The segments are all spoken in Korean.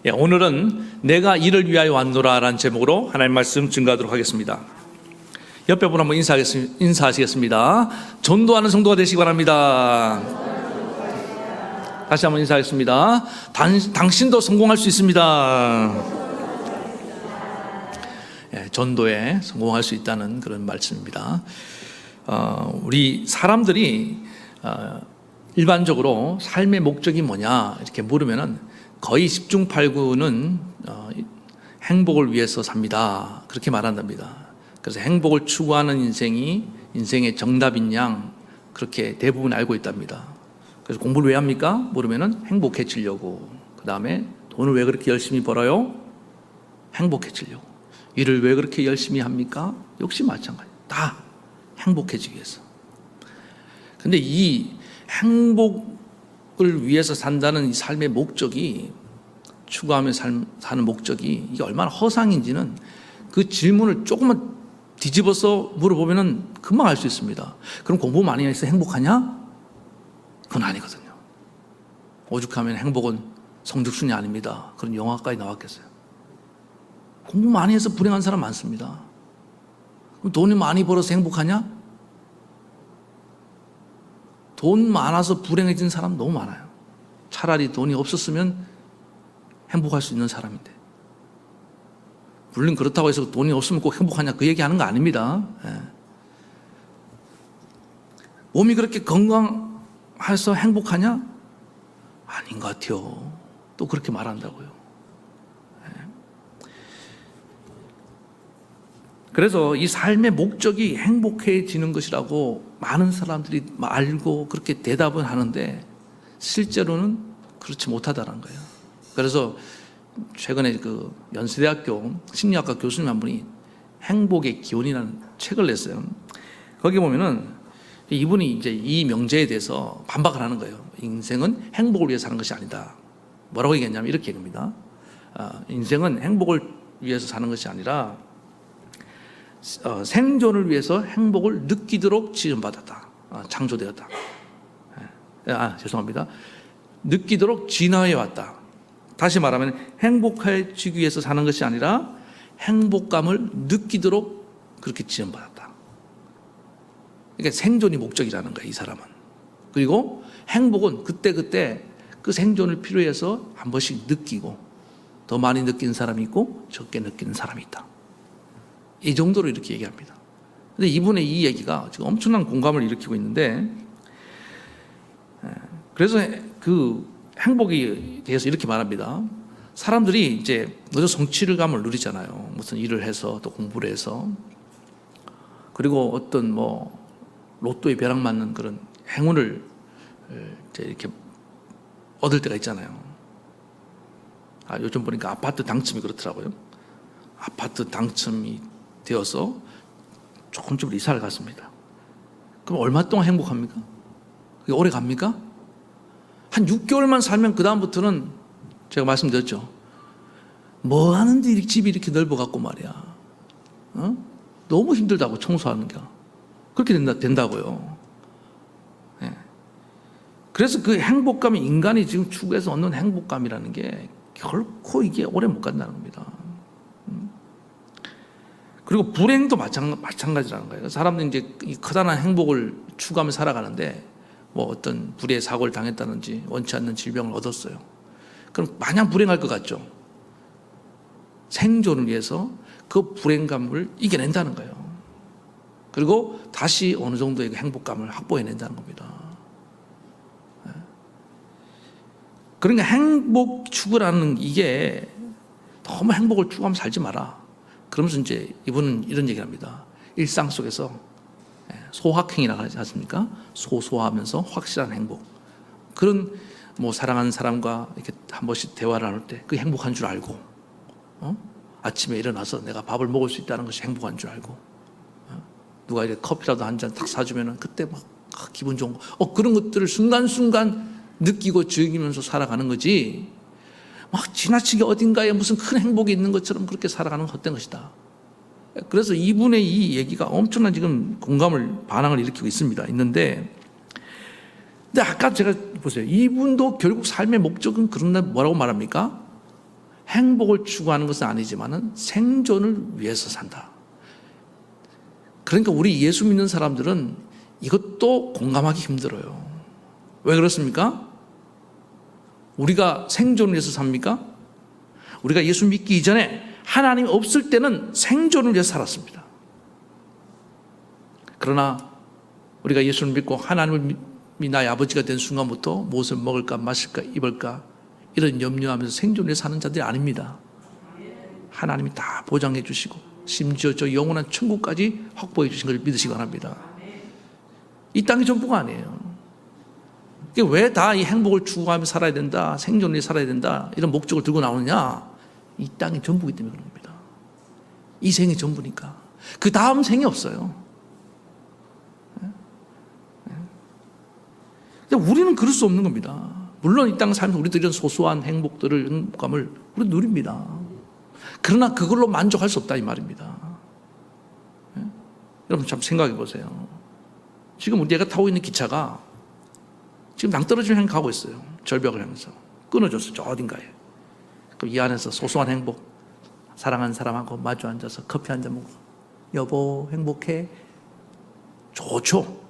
오늘은 내가 이를 위하여 왔노라라는 제목으로 하나님 말씀 증거하도록 하겠습니다. 옆에 분 한번 인사하시겠습니다. 전도하는 성도가 되시기 바랍니다. 다시 한번 인사하겠습니다. 당신도 성공할 수 있습니다. 전도에 성공할 수 있다는 그런 말씀입니다. 우리 사람들이 일반적으로 삶의 목적이 뭐냐 이렇게 물으면은 거의 10중 8구는 행복을 위해서 삽니다. 그렇게 말한답니다. 그래서 행복을 추구하는 인생이 인생의 정답인 양 그렇게 대부분 알고 있답니다. 그래서 공부를 왜 합니까? 물으면은 행복해지려고. 그 다음에 돈을 왜 그렇게 열심히 벌어요? 행복해지려고. 일을 왜 그렇게 열심히 합니까? 역시 마찬가지. 다 행복해지기 위해서. 근데 이 행복을 위해서 산다는 이 삶의 목적이, 추구하며 사는 목적이 이게 얼마나 허상인지는 그 질문을 조금만 뒤집어서 물어보면 금방 알 수 있습니다. 그럼 공부 많이 해서 행복하냐? 그건 아니거든요. 오죽하면 행복은 성적순이 아닙니다. 그런 영화까지 나왔겠어요. 공부 많이 해서 불행한 사람 많습니다. 그럼 돈이 많이 벌어서 행복하냐? 돈 많아서 불행해진 사람 너무 많아요. 차라리 돈이 없었으면 행복할 수 있는 사람인데. 물론 그렇다고 해서 돈이 없으면 꼭 행복하냐 그 얘기하는 거 아닙니다. 몸이 그렇게 건강해서 행복하냐? 아닌 것 같아요. 또 그렇게 말한다고요. 그래서 이 삶의 목적이 행복해지는 것이라고 많은 사람들이 알고 그렇게 대답은 하는데 실제로는 그렇지 못하다는 거예요. 그래서 최근에 그 연세대학교 심리학과 교수님 한 분이 행복의 기원이라는 책을 냈어요. 거기 보면은 이분이 이제 이 명제에 대해서 반박을 하는 거예요. 인생은 행복을 위해서 사는 것이 아니다. 뭐라고 얘기했냐면 이렇게 얘기합니다. 인생은 행복을 위해서 사는 것이 아니라 생존을 위해서 행복을 느끼도록 지음받았다. 창조되었다. 죄송합니다. 느끼도록 진화해 왔다. 다시 말하면 행복해지기 위해서 사는 것이 아니라 행복감을 느끼도록 그렇게 지음받았다. 그러니까 생존이 목적이라는 거예요, 이 사람은. 그리고 행복은 그때그때 그 생존을 필요해서 한 번씩 느끼고 더 많이 느끼는 사람이 있고 적게 느끼는 사람이 있다. 이 정도로 이렇게 얘기합니다. 근데 이분의 이 얘기가 지금 엄청난 공감을 일으키고 있는데, 그래서 그 행복에 대해서 이렇게 말합니다. 사람들이 이제 먼저 성취감을 누리잖아요. 무슨 일을 해서 또 공부를 해서. 그리고 어떤 뭐 로또에 벼락 맞는 그런 행운을 이제 이렇게 얻을 때가 있잖아요. 요즘 보니까 아파트 당첨이 그렇더라고요. 아파트 당첨이 되어서 조금쯤 이사를 갔습니다. 그럼 얼마 동안 행복합니까? 그게 오래 갑니까? 한 6개월만 살면 그 다음부터는 제가 말씀드렸죠. 뭐 하는데 집이 이렇게 넓어갖고 말이야. 너무 힘들다고 청소하는 게. 그렇게 된다고요. 네. 그래서 그 행복감이 인간이 지금 추구해서 얻는 행복감이라는 게 결코 이게 오래 못 간다는 겁니다. 그리고 불행도 마찬가지라는 거예요. 사람들이 이제 이 커다란 행복을 추구하며 살아가는데 뭐 어떤 불의의 사고를 당했다든지 원치 않는 질병을 얻었어요. 그럼 마냥 불행할 것 같죠? 생존을 위해서 그 불행감을 이겨낸다는 거예요. 그리고 다시 어느 정도의 행복감을 확보해낸다는 겁니다. 그러니까 행복 추구라는 이게 너무 행복을 추구하며 살지 마라. 그러면서 이제 이분은 이런 얘기를 합니다. 일상 속에서 소확행이라고 하지 않습니까? 소소하면서 확실한 행복. 그런 뭐 사랑하는 사람과 이렇게 한 번씩 대화를 나눌 때 그 행복한 줄 알고, 아침에 일어나서 내가 밥을 먹을 수 있다는 것이 행복한 줄 알고, 누가 이렇게 커피라도 한 잔 탁 사주면은 그때 막 기분 좋은 거, 그런 것들을 순간순간 느끼고 즐기면서 살아가는 거지. 막 지나치게 어딘가에 무슨 큰 행복이 있는 것처럼 그렇게 살아가는 건 헛된 것이다. 그래서 이분의 이 얘기가 엄청난 지금 반항을 일으키고 있는데, 근데 아까 제가 보세요. 이분도 결국 삶의 목적은 그런데 뭐라고 말합니까? 행복을 추구하는 것은 아니지만 생존을 위해서 산다. 그러니까 우리 예수 믿는 사람들은 이것도 공감하기 힘들어요. 왜 그렇습니까? 우리가 생존을 위해서 삽니까? 우리가 예수 믿기 이전에 하나님이 없을 때는 생존을 위해서 살았습니다. 그러나 우리가 예수를 믿고 하나님을 나의 아버지가 된 순간부터 무엇을 먹을까 마실까 입을까 이런 염려하면서 생존을 위해서 사는 자들이 아닙니다. 하나님이 다 보장해 주시고 심지어 저 영원한 천국까지 확보해 주신 것을 믿으시기 바랍니다. 이 땅이 전부가 아니에요. 왜 다 이 행복을 추구하며 살아야 된다, 생존을 위해 살아야 된다 이런 목적을 들고 나오느냐? 이 땅이 전부이기 때문에 그런 겁니다. 이 생이 전부니까. 그 다음 생이 없어요. 우리는 그럴 수 없는 겁니다. 물론 이 땅 살면서 우리들이 이런 소소한 행복들을, 행복감을 우리 누립니다. 그러나 그걸로 만족할 수 없다 이 말입니다. 여러분 참 생각해 보세요. 지금 우리가 타고 있는 기차가 지금 낭떠러지를 향해 가고 있어요. 절벽을 향해서 끊어졌어요. 저 어딘가에. 그럼 이 안에서 소소한 행복, 사랑하는 사람하고 마주 앉아서 커피 한 잔 먹고 여보 행복해? 좋죠.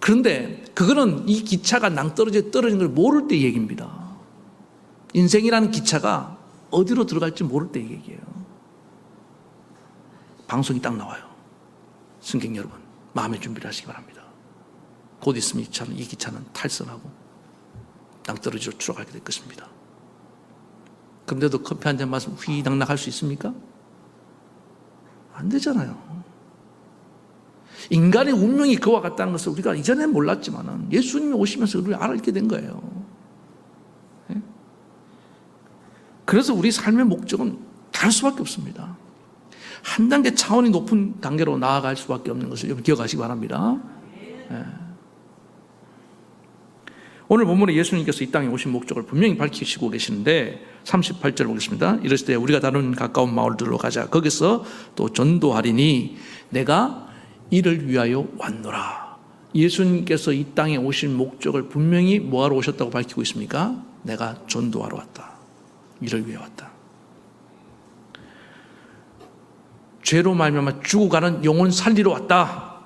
그런데 그거는 이 기차가 낭떠러지에 떨어진 걸 모를 때 얘기입니다. 인생이라는 기차가 어디로 들어갈지 모를 때 얘기예요. 방송이 딱 나와요. 승객 여러분, 마음의 준비를 하시기 바랍니다. 곧 있으면 이 기차는 탈선하고 낭떠러지로 추락하게 될 것입니다. 그런데도 커피 한 잔 마시면 휘낭락할 수 있습니까? 안 되잖아요. 인간의 운명이 그와 같다는 것을 우리가 이전엔 몰랐지만 예수님이 오시면서 우리가 알게 된 거예요. 그래서 우리 삶의 목적은 다를 수밖에 없습니다. 한 단계 차원이 높은 단계로 나아갈 수밖에 없는 것을 여러분 기억하시기 바랍니다. 오늘 본문에 예수님께서 이 땅에 오신 목적을 분명히 밝히시고 계시는데 38절 보겠습니다. 이르실 때 우리가 다른 가까운 마을들로 가자. 거기서 또 전도하리니 내가 이를 위하여 왔노라. 예수님께서 이 땅에 오신 목적을 분명히 뭐하러 오셨다고 밝히고 있습니까? 내가 전도하러 왔다. 이를 위해 왔다. 죄로 말미암아 죽어가는 영혼 살리러 왔다.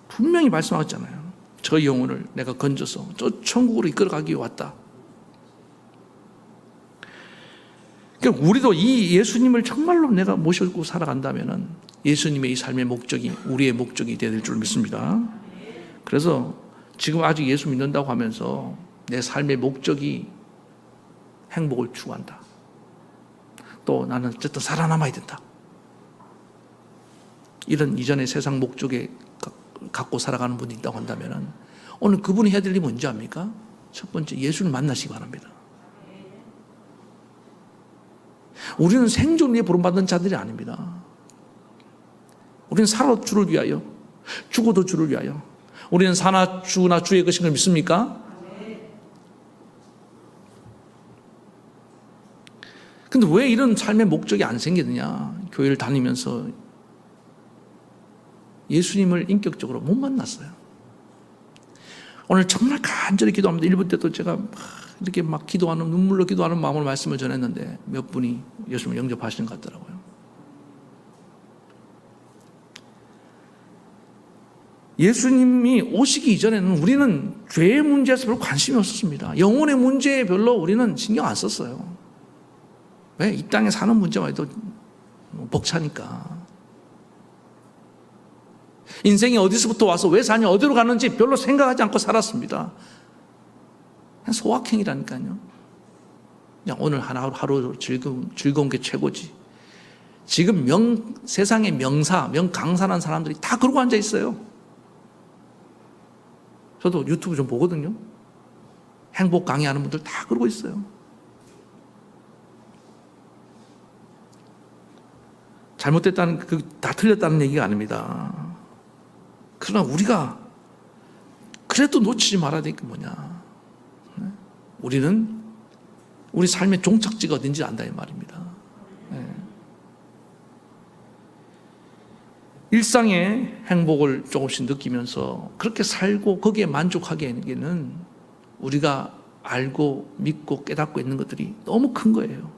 분명히 말씀하셨잖아요. 저 영혼을 내가 건져서 저 천국으로 이끌어가기 위해 왔다. 그러니까 우리도 이 예수님을 정말로 내가 모시고 살아간다면 예수님의 이 삶의 목적이 우리의 목적이 되어야 될 줄 믿습니다. 그래서 지금 아직 예수 믿는다고 하면서 내 삶의 목적이 행복을 추구한다. 또 나는 어쨌든 살아남아야 된다. 이런 이전의 세상 목적에 갖고 살아가는 분이 있다고 한다면 오늘 그분이 해야 될 일이 뭔지 압니까? 첫 번째 예수를 만나시기 바랍니다. 우리는 생존 위에 부름받은 자들이 아닙니다. 우리는 살아 주를 위하여, 죽어도 주를 위하여. 우리는 사나 주나 주의 것인 걸 믿습니까? 근데 왜 이런 삶의 목적이 안 생기느냐? 교회를 다니면서 예수님을 인격적으로 못 만났어요. 오늘 정말 간절히 기도합니다. 1부 때도 제가 이렇게 막 기도하는, 눈물로 기도하는 마음으로 말씀을 전했는데 몇 분이 예수님을 영접하시는 것 같더라고요. 예수님이 오시기 이전에는 우리는 죄의 문제에서 별로 관심이 없었습니다. 영혼의 문제에 별로 우리는 신경 안 썼어요. 왜? 이 땅에 사는 문제만 해도 벅차니까. 인생이 어디서부터 와서 왜 사냐, 어디로 가는지 별로 생각하지 않고 살았습니다. 그냥 소확행이라니까요. 그냥 오늘 하루 즐거운 게 최고지. 지금 세상의 명강사라는 사람들이 다 그러고 앉아 있어요. 저도 유튜브 좀 보거든요. 행복 강의하는 분들 다 그러고 있어요. 잘못됐다는, 다 틀렸다는 얘기가 아닙니다. 그러나 우리가 그래도 놓치지 말아야 될 게 뭐냐. 우리는 우리 삶의 종착지가 어딘지 안다 이 말입니다. 일상의 행복을 조금씩 느끼면서 그렇게 살고 거기에 만족하기에는 우리가 알고 믿고 깨닫고 있는 것들이 너무 큰 거예요.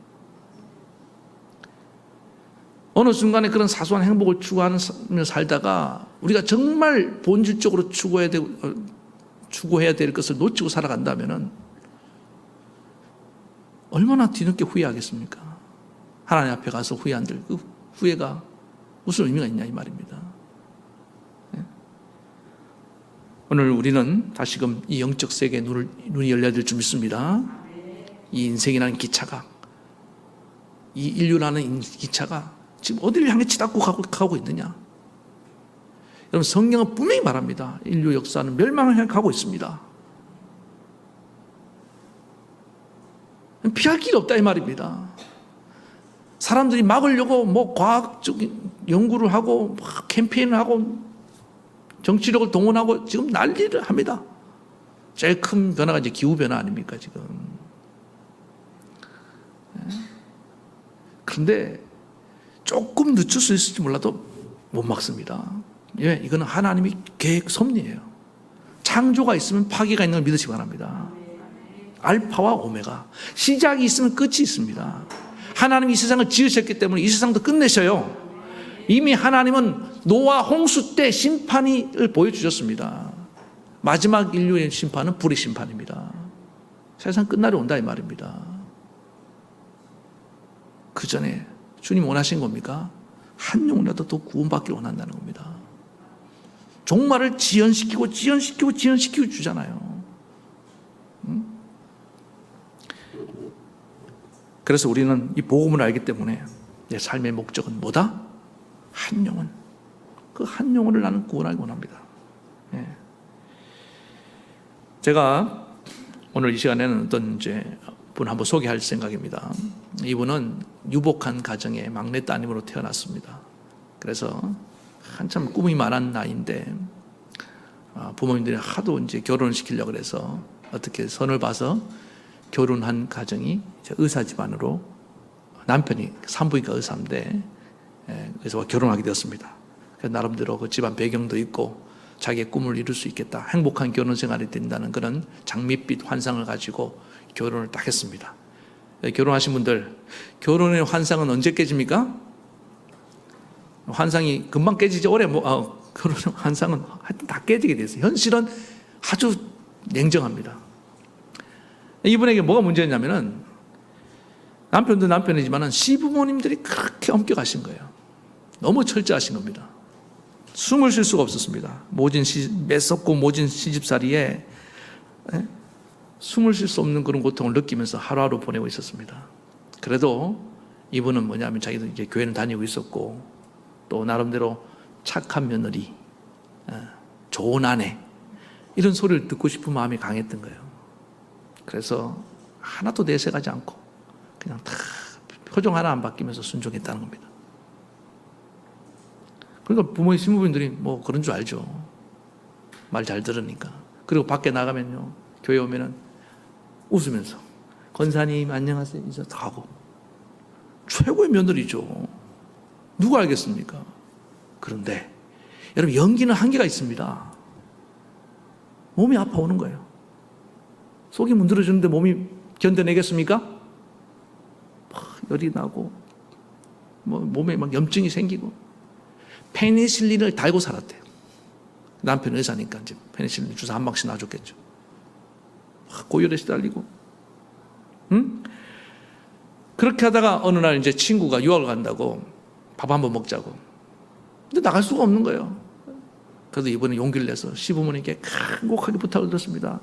어느 순간에 그런 사소한 행복을 추구하며 살다가 우리가 정말 본질적으로 추구해야 될 것을 놓치고 살아간다면 얼마나 뒤늦게 후회하겠습니까? 하나님 앞에 가서 후회 안 될 그 후회가 무슨 의미가 있냐 이 말입니다. 오늘 우리는 다시금 이 영적 세계에 눈이 열려야 될 줄 믿습니다. 이 인생이라는 기차가, 이 인류라는 기차가 지금 어디를 향해 치닫고 가고 있느냐? 여러분, 성경은 분명히 말합니다. 인류 역사는 멸망을 향해 가고 있습니다. 피할 길이 없다 이 말입니다. 사람들이 막으려고 뭐 과학적인 연구를 하고 캠페인을 하고 정치력을 동원하고 지금 난리를 합니다. 제일 큰 변화가 이제 기후변화 아닙니까, 지금. 그런데 조금 늦출 수 있을지 몰라도 못 막습니다. 예, 이거는 하나님의 계획 섭리예요. 창조가 있으면 파괴가 있는 걸 믿으시기 바랍니다. 알파와 오메가. 시작이 있으면 끝이 있습니다. 하나님이 이 세상을 지으셨기 때문에 이 세상도 끝내셔요. 이미 하나님은 노아 홍수 때 심판을 보여주셨습니다. 마지막 인류의 심판은 불의 심판입니다. 세상 끝날이 온다 이 말입니다. 그 전에 주님 원하신 겁니까? 한 영혼이라도 더 구원받기를 원한다는 겁니다. 종말을 지연시키고 주잖아요. 그래서 우리는 이 복음을 알기 때문에 내 삶의 목적은 뭐다? 한 영혼. 그 한 영혼을 나는 구원하기 원합니다. 예. 제가 오늘 이 시간에는 어떤 분 한번 소개할 생각입니다. 이분은 유복한 가정의 막내 따님으로 태어났습니다. 그래서 한참 꿈이 많은 나이인데 부모님들이 하도 결혼을 시키려고 해서 어떻게 선을 봐서 결혼한 가정이 의사 집안으로, 남편이 산부인과 의사인데 그래서 결혼하게 되었습니다. 그래서 나름대로 그 집안 배경도 있고 자기의 꿈을 이룰 수 있겠다, 행복한 결혼 생활이 된다는 그런 장밋빛 환상을 가지고 결혼을 딱 했습니다. 결혼하신 분들, 결혼의 환상은 언제 깨집니까? 환상이 금방 깨지지 오래 결혼 환상은 하여튼 다 깨지게 됐어요. 현실은 아주 냉정합니다. 이분에게 뭐가 문제였냐면은 남편도 남편이지만 시부모님들이 그렇게 엄격하신 거예요. 너무 철저하신 겁니다. 숨을 쉴 수가 없었습니다. 매섭고 모진 시집살이에 숨을 쉴 수 없는 그런 고통을 느끼면서 하루하루 보내고 있었습니다. 그래도 이분은 뭐냐면 자기도 이제 교회는 다니고 있었고 또 나름대로 착한 며느리, 좋은 아내, 이런 소리를 듣고 싶은 마음이 강했던 거예요. 그래서 하나도 내색하지 않고 그냥 다 표정 하나 안 바뀌면서 순종했다는 겁니다. 그러니까 부모님, 신부님들이 뭐 그런 줄 알죠. 말 잘 들으니까. 그리고 밖에 나가면요, 교회 오면은 웃으면서 권사님 안녕하세요 인사 다 하고. 최고의 며느리죠. 누가 알겠습니까? 그런데 여러분, 연기는 한계가 있습니다. 몸이 아파오는 거예요. 속이 문드러지는데 몸이 견뎌내겠습니까? 막 열이 나고 뭐 몸에 막 염증이 생기고 페니실린을 달고 살았대요. 남편 의사니까 이제 페니실린 주사 한 방씩 놔줬겠죠. 고열에 시달리고, 그렇게 하다가 어느 날 이제 친구가 유학을 간다고 밥 한번 먹자고. 근데 나갈 수가 없는 거예요. 그래서 이번에 용기를 내서 시부모님께 간곡하게 부탁을 드렸습니다.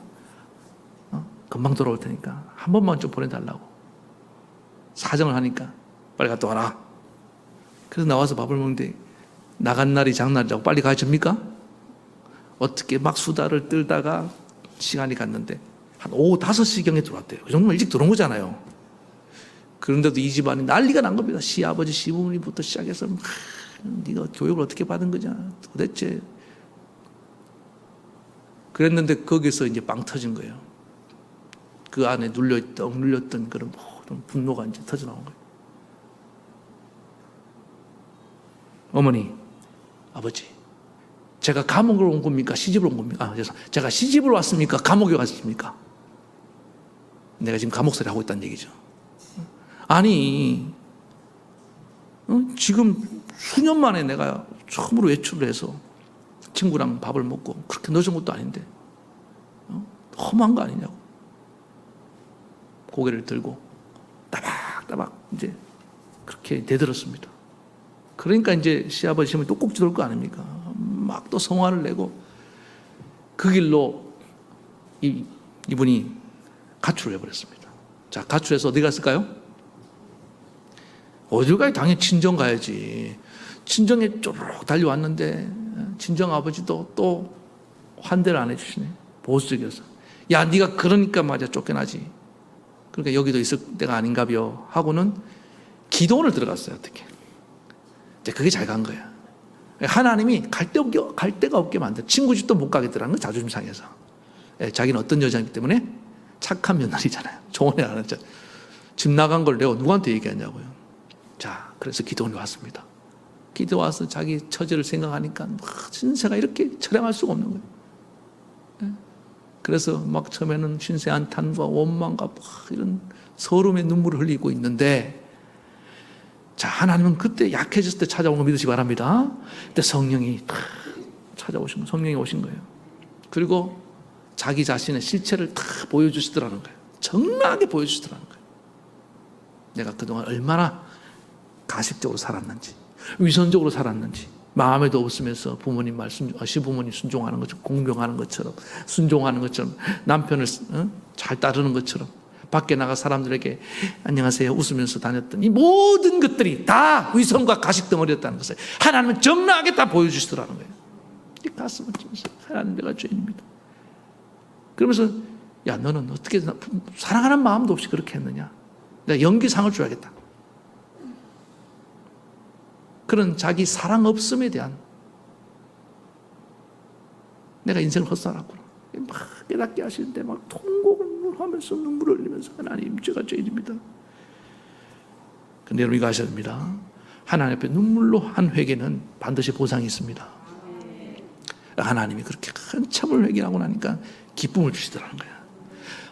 금방 돌아올 테니까 한 번만 좀 보내달라고. 사정을 하니까 빨리 갔다 와라. 그래서 나와서 밥을 먹는데 나간 날이 장날이라고 빨리 가줍니까? 어떻게 막 수다를 떨다가 시간이 갔는데 한 오후 5시경에 들어왔대요. 그 정도면 일찍 들어온 거잖아요. 그런데도 이 집안이 난리가 난 겁니다. 시아버지, 시부모님부터 시작해서 네가 교육을 어떻게 받은 거냐 도대체. 그랬는데 거기서 이제 빵 터진 거예요. 그 안에 눌렸던 그런 모든 분노가 이제 터져나온 거예요. 어머니, 아버지, 제가 감옥으로 온 겁니까? 시집으로 온 겁니까? 제가 시집으로 왔습니까? 감옥에 왔습니까? 내가 지금 감옥살이 하고 있다는 얘기죠. 아니, 지금 수년 만에 내가 처음으로 외출을 해서 친구랑 밥을 먹고 그렇게 늦은 것도 아닌데 험한 거 아니냐고. 고개를 들고 따박따박 이제 그렇게 대들었습니다. 그러니까 이제 시아버지 시험이 또 꼭지 돌 거 아닙니까? 막 또 성화를 내고 그 길로 이분이 가출을 해버렸습니다. 자, 가출해서 어디 갔을까요? 어딜 가요? 당연히 친정 가야지. 친정에 쪼르륵 달려왔는데 친정 아버지도 또 환대를 안 해주시네. 보수적이어서. 야, 네가 그러니까 맞아 쫓겨나지. 그러니까 여기도 있을 때가 아닌가벼 하고는 기도원을 들어갔어요. 어떻게? 이제 그게 잘 간 거야. 하나님이 갈 데가 없게 만든. 친구 집도 못 가겠더라는 거, 자존심 상해서. 자기는 어떤 여자이기 때문에 착한 며느리잖아요. 좋은 애 안 했죠. 집 나간 걸 내가 누구한테 얘기하냐고요. 자, 그래서 기도원에 왔습니다. 기도 와서 자기 처지를 생각하니까 신세가 이렇게 처량할 수가 없는 거예요. 그래서 막 처음에는 신세 한탄과 원망과 막 이런 서름의 눈물을 흘리고 있는데, 자, 하나님은 그때 약해졌을 때 찾아온 거 믿으시기 바랍니다. 그때 성령이 찾아오신 거예요. 성령이 오신 거예요. 그리고 자기 자신의 실체를 다 보여주시더라는 거예요. 정확하게 보여주시더라는 거예요. 내가 그동안 얼마나 가식적으로 살았는지, 위선적으로 살았는지, 마음에도 없으면서 부모님 말씀, 시부모님 순종하는 것처럼, 공경하는 것처럼, 순종하는 것처럼, 남편을 잘 따르는 것처럼, 밖에 나가 사람들에게 안녕하세요 웃으면서 다녔던 이 모든 것들이 다 위선과 가식 덩어리였다는 것을 하나님은 정확하게 다 보여주시더라는 거예요. 이 가슴을 찌면서 하나님, 내가 죄인입니다. 그러면서 야, 너는 어떻게 사랑하는 마음도 없이 그렇게 했느냐? 내가 연기상을 줘야겠다. 그런 자기 사랑 없음에 대한, 내가 인생을 헛살았구나, 막 깨닫게 하시는데 막 통곡을 하면서 눈물을 흘리면서 하나님, 제가 죄인입니다. 근데 여러분 이거 아셔야 됩니다. 하나님 앞에 눈물로 한 회개는 반드시 보상이 있습니다. 하나님이 그렇게 한참을 회개하고 나니까 기쁨을 주시더라는 거야.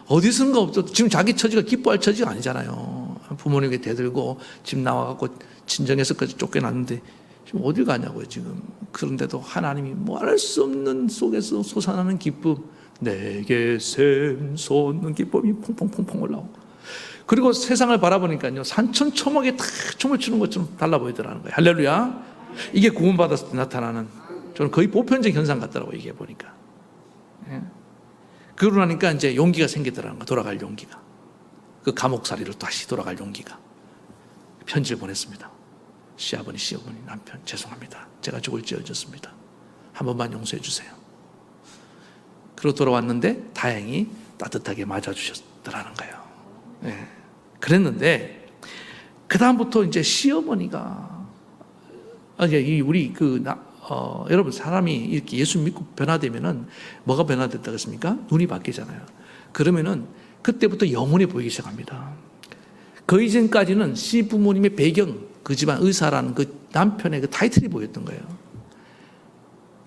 어디선가 없어. 지금 자기 처지가 기뻐할 처지가 아니잖아요. 부모님에게 대들고 집 나와갖고 친정에서까지 쫓겨났는데 지금 어딜 가냐고요 지금. 그런데도 하나님이 말할 수 없는 속에서 솟아나는 기쁨, 내게 샘솟는 기쁨이 퐁퐁퐁퐁 올라오고, 그리고 세상을 바라보니까요 산천초목에 다 춤을 추는 것처럼 달라 보이더라는 거예요. 할렐루야. 이게 구원받았을 때 나타나는, 저는 거의 보편적 현상 같더라고요 이게 보니까. 그러고 나니까 이제 용기가 생기더라는 거예요. 돌아갈 용기가. 그 감옥살이로 다시 돌아갈 용기가. 편지를 보냈습니다. 시아버니, 시어머니, 남편, 죄송합니다. 제가 죽을 죄졌습니다. 한 번만 용서해 주세요. 그리고 돌아왔는데 다행히 따뜻하게 맞아주셨더라는 거예요. 네. 그랬는데 그 다음부터 이제 시어머니가 우리 여러분, 사람이 이렇게 예수 믿고 변화되면은 뭐가 변화됐다고 했습니까? 눈이 바뀌잖아요. 그러면은 그때부터 영혼이 보이기 시작합니다. 그 이전까지는 시부모님의 배경, 그 집안 의사라는 그 남편의 그 타이틀이 보였던 거예요.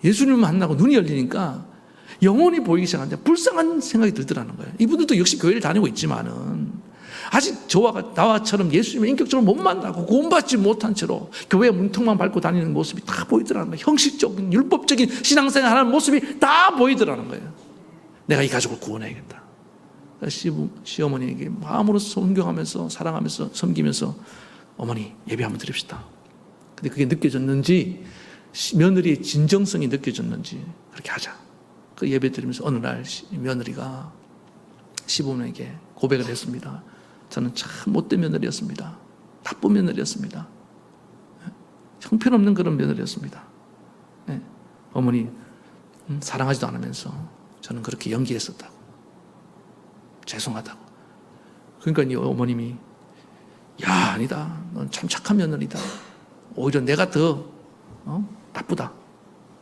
예수님을 만나고 눈이 열리니까 영혼이 보이기 시작하는데 불쌍한 생각이 들더라는 거예요. 이분들도 역시 교회를 다니고 있지만은 아직 나와처럼 예수님을 인격적으로 못 만나고 구원받지 못한 채로 교회 문턱만 밟고 다니는 모습이 다 보이더라는 거예요. 형식적인 율법적인 신앙생활하는 모습이 다 보이더라는 거예요. 내가 이 가족을 구원해야겠다. 시어머니에게 마음으로 존경하면서 사랑하면서 섬기면서, 어머니 예배 한번 드립시다. 근데 그게 느껴졌는지, 며느리의 진정성이 느껴졌는지 그렇게 하자. 그 예배 드리면서 어느 날 며느리가 시부모에게 고백을 했습니다. 저는 참 못된 며느리였습니다. 나쁜 며느리였습니다. 형편없는 그런 며느리였습니다. 어머니 사랑하지도 않으면서 저는 그렇게 연기했었다고, 죄송하다고. 그러니까 이 어머님이, 야, 아니다, 넌 참 착한 며느리다. 오히려 내가 더 나쁘다.